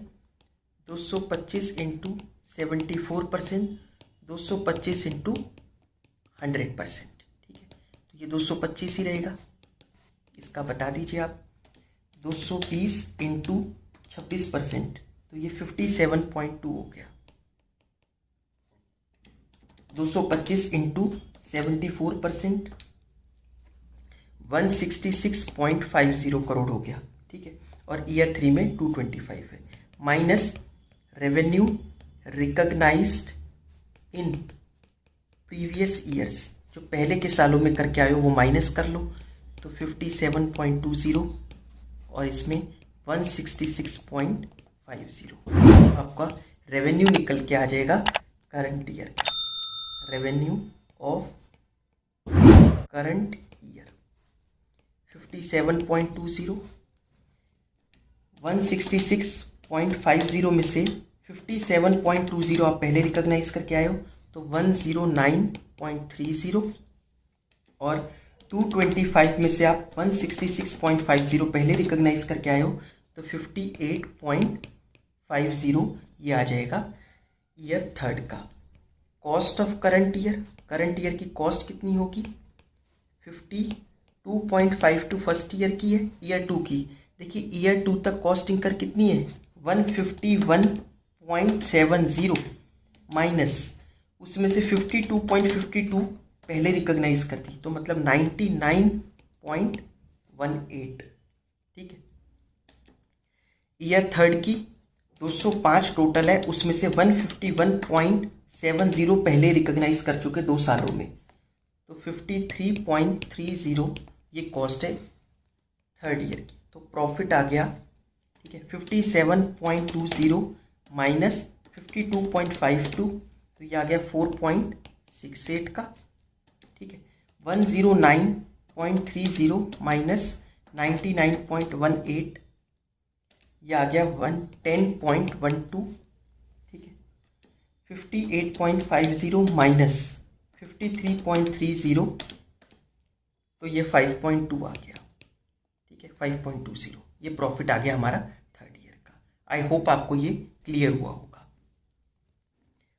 225 इंटू 74%, 225 इंटू 100%। ठीक है, तो ये 225 ही रहेगा, इसका बता दीजिए आप। 220 इंटू 26%, तो ये 57.2 हो गया। 225 इंटू 74%, 166.50 करोड़ हो गया, ठीक है। और ईयर 3 में 225 है, minus revenue recognised in previous years, जो पहले के सालों में करके आए हो वो माइनस कर लो, तो 57.20 और इसमें 166.50, आपका रेवेन्यू निकल के आ जाएगा करंट ईयर का, रेवेन्यू ऑफ करंट ईयर 57.20, 166.50 में से 57.20 आप पहले रिकॉग्नाइज करके आए हो तो 109.30, और 225 में से आप 166.50 पहले रिकॉग्नाइज करके आए हो तो 58.50 ये आ जाएगा ईयर 3 का। कॉस्ट ऑफ करंट ईयर की कॉस्ट कितनी होगी, 52.52 फर्स्ट ईयर की है, ईयर 2 की देखिए ईयर 2 तक कॉस्ट इंकर कितनी है 151.70 माइनस उसमें से 52.52 पहले रिकॉग्नाइज करती तो मतलब 99.18, ठीक है। ईयर 3 की 205 टोटल है, उसमें से 151.70 पहले रिकॉग्नाइज कर चुके 2 सालों में, तो 53.30 ये कॉस्ट है 3rd ईयर की। तो प्रॉफिट आ गया, ठीक है, 57.20 माइनस 52.52 तो ये आ गया 4.68 का, ठीक है। 109.30 माइनस 99.18 ये आ गया 110.12, ठीक है। 58.50 माइनस 53.30 तो ये 5.2 आ गया, ठीक है, 5.20 ये प्रॉफिट आ गया हमारा 3rd ईयर का। आई होप आपको ये क्लियर हुआ होगा।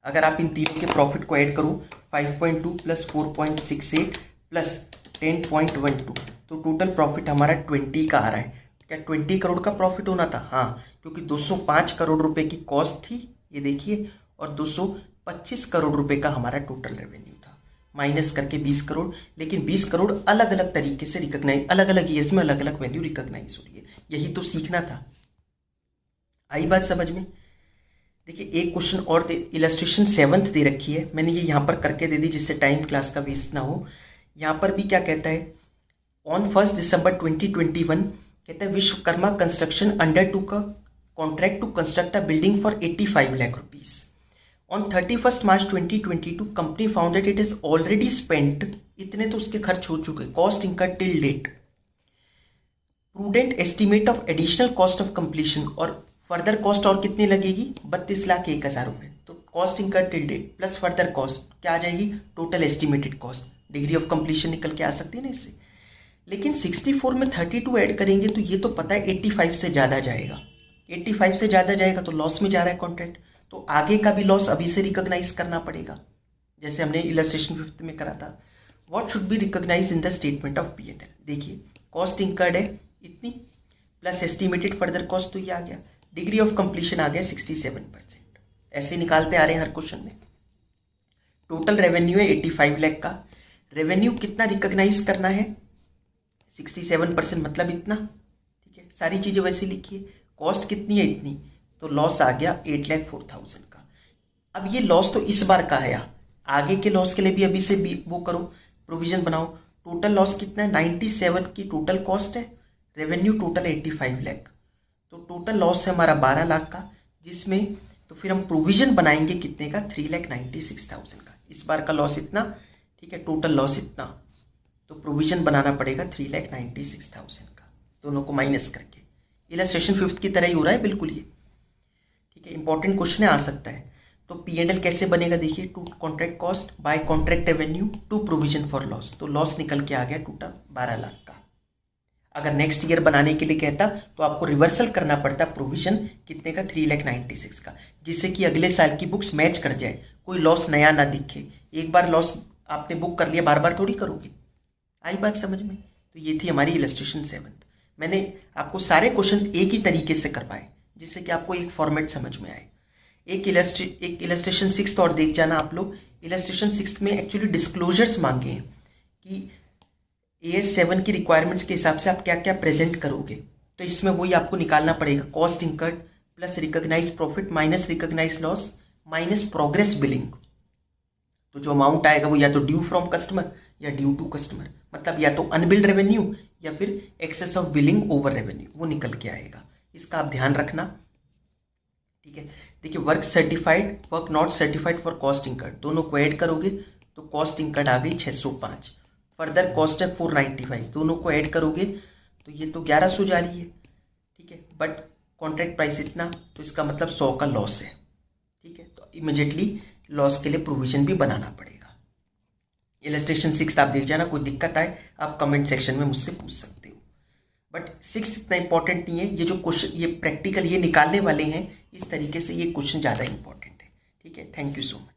अगर आप इन तीनों के प्रॉफिट को ऐड करो 5.2 प्लस 4.68 प्लस 10.12 तो टोटल प्रॉफिट हमारा 20 का आ रहा है। क्या 20 करोड़ का प्रॉफिट होना था? हाँ, क्योंकि 205 करोड़ रुपए की कॉस्ट थी, ये देखिए, और 225 करोड़ रुपए का हमारा टोटल रेवेन्यू था, माइनस करके 20 करोड़। लेकिन 20 करोड़ अलग अलग तरीके से रिकॉग्नाइज, अलग अलग ईयर्स में अलग अलग वैल्यू रिकॉग्नाइज हो रही है, यही तो सीखना था। आई बात समझ में? देखिए एक क्वेश्चन और इलस्ट्रेशन 7th दे रखी है, मैंने ये यहाँ पर करके दे दी जिससे टाइम क्लास का वेस्ट ना हो। यहाँ पर भी क्या कहता है, ऑन 1 दिसंबर 2021 कहता है Vishwakarma construction undertook a contract to construct a building for 85 lakh rupees. On 31 March 2022 company found that it is already spent, इतने तो उसके खर्च हो चुके, cost incurred till date, prudent estimate of additional cost of completion, और further cost और कितनी लगेगी 32,01,000 रुपये। तो cost incurred till date plus further cost क्या आ जाएगी, total estimated cost, degree of completion निकल के आ सकती है ना इससे। लेकिन 64 में 32 ऐड करेंगे तो ये तो पता है 85 से ज़्यादा जाएगा, 85 से ज़्यादा जाएगा तो लॉस में जा रहा है कॉन्ट्रैक्ट, तो आगे का भी लॉस अभी से रिकॉग्नाइज करना पड़ेगा, जैसे हमने इलस्ट्रेशन 5th में करा था। What should be recognise in the statement of P&L। देखिए कॉस्ट इंकर्ड है इतनी प्लस एस्टिमेटेड फर्दर कॉस्ट, तो ये आ गया, डिग्री ऑफ कंप्लीशन आ गया 67%, ऐसे निकालते आ रहे हैं हर क्वेश्चन में। टोटल रेवेन्यू है 85 लाख का, रेवेन्यू कितना रिकॉग्नाइज करना है 67% मतलब इतना, ठीक है, सारी चीजें वैसे लिखिए। कॉस्ट कितनी है इतनी, तो लॉस आ गया 8,04,000 का। अब ये लॉस तो इस बार का है, आगे के लॉस के लिए भी अभी से भी वो करो, प्रोविजन बनाओ। टोटल लॉस कितना है 97 की टोटल कॉस्ट है, रेवेन्यू टोटल 85 लाख, तो टोटल लॉस है हमारा 12 लाख का, जिसमें तो फिर हम प्रोविजन बनाएंगे कितने का 3,96,000 का। इस बार का लॉस इतना, ठीक है, टोटल लॉस इतना, तो प्रोविजन बनाना पड़ेगा 3,96,000 का, दोनों को माइनस करके। इलस्ट्रेशन 5th की तरह ही हो रहा है बिल्कुल ये, ठीक है, इंपॉर्टेंट क्वेश्चन आ सकता है। तो P&L कैसे बनेगा देखिए, to contract cost by contract revenue to provision for loss, तो लॉस निकल के आ गया टोटल 12 लाख का। अगर नेक्स्ट ईयर बनाने के लिए कहता तो आपको रिवर्सल करना पड़ता प्रोविजन कितने का 3,96,000 का, जिससे कि अगले साल की बुक्स मैच कर जाए, कोई लॉस नया ना दिखे। एक बार लॉस आपने बुक कर लिया, बार बार थोड़ी करोगे। आई बात समझ में? तो ये थी हमारी इलस्ट्रेशन 7th। मैंने आपको सारे क्वेश्चन एक ही तरीके से करवाए जिससे कि आपको एक फॉर्मेट समझ में आए। एक इलस्ट्रेशन 6th और देख जाना आप लोग, इलस्ट्रेशन 6 में एक्चुअली डिस्क्लोजर्स मांगे हैं कि AS 7 की रिक्वायरमेंट्स के हिसाब से आप क्या क्या प्रेजेंट करोगे। तो इसमें वही आपको निकालना पड़ेगा, cost incurred plus recognise profit minus recognise loss minus progress billing. तो जो अमाउंट आएगा वो या तो ड्यू फ्रॉम कस्टमर या ड्यू टू कस्टमर, मतलब या तो अनबिल्ड रेवेन्यू या फिर excess of billing over revenue, वो निकल के आएगा। इसका आप ध्यान रखना, ठीक है। देखिए work certified, work not certified for cost incurred, दोनों को ऐड करोगे तो कॉस्ट इंकर्ड आ गई 605, फर्दर कॉस्ट है 495, दोनों को ऐड करोगे तो ये तो 1100 जा रही है, ठीक है। बट कॉन्ट्रैक्ट प्राइस इतना, तो इसका मतलब 100 का लॉस है, ठीक है। तो इमिडिएटली लॉस के लिए प्रोविजन भी बनाना पड़ेगा। इलस्ट्रेशन 6 आप देख जाना, कोई दिक्कत आए आप कमेंट सेक्शन में मुझसे पूछ सकते हो। बट 6 इतना इंपॉर्टेंट नहीं है, ये जो क्वेश्चन ये प्रैक्टिकल ये निकालने वाले हैं इस तरीके से, ये क्वेश्चन ज़्यादा इंपॉर्टेंट है, ठीक है। Thank you so much.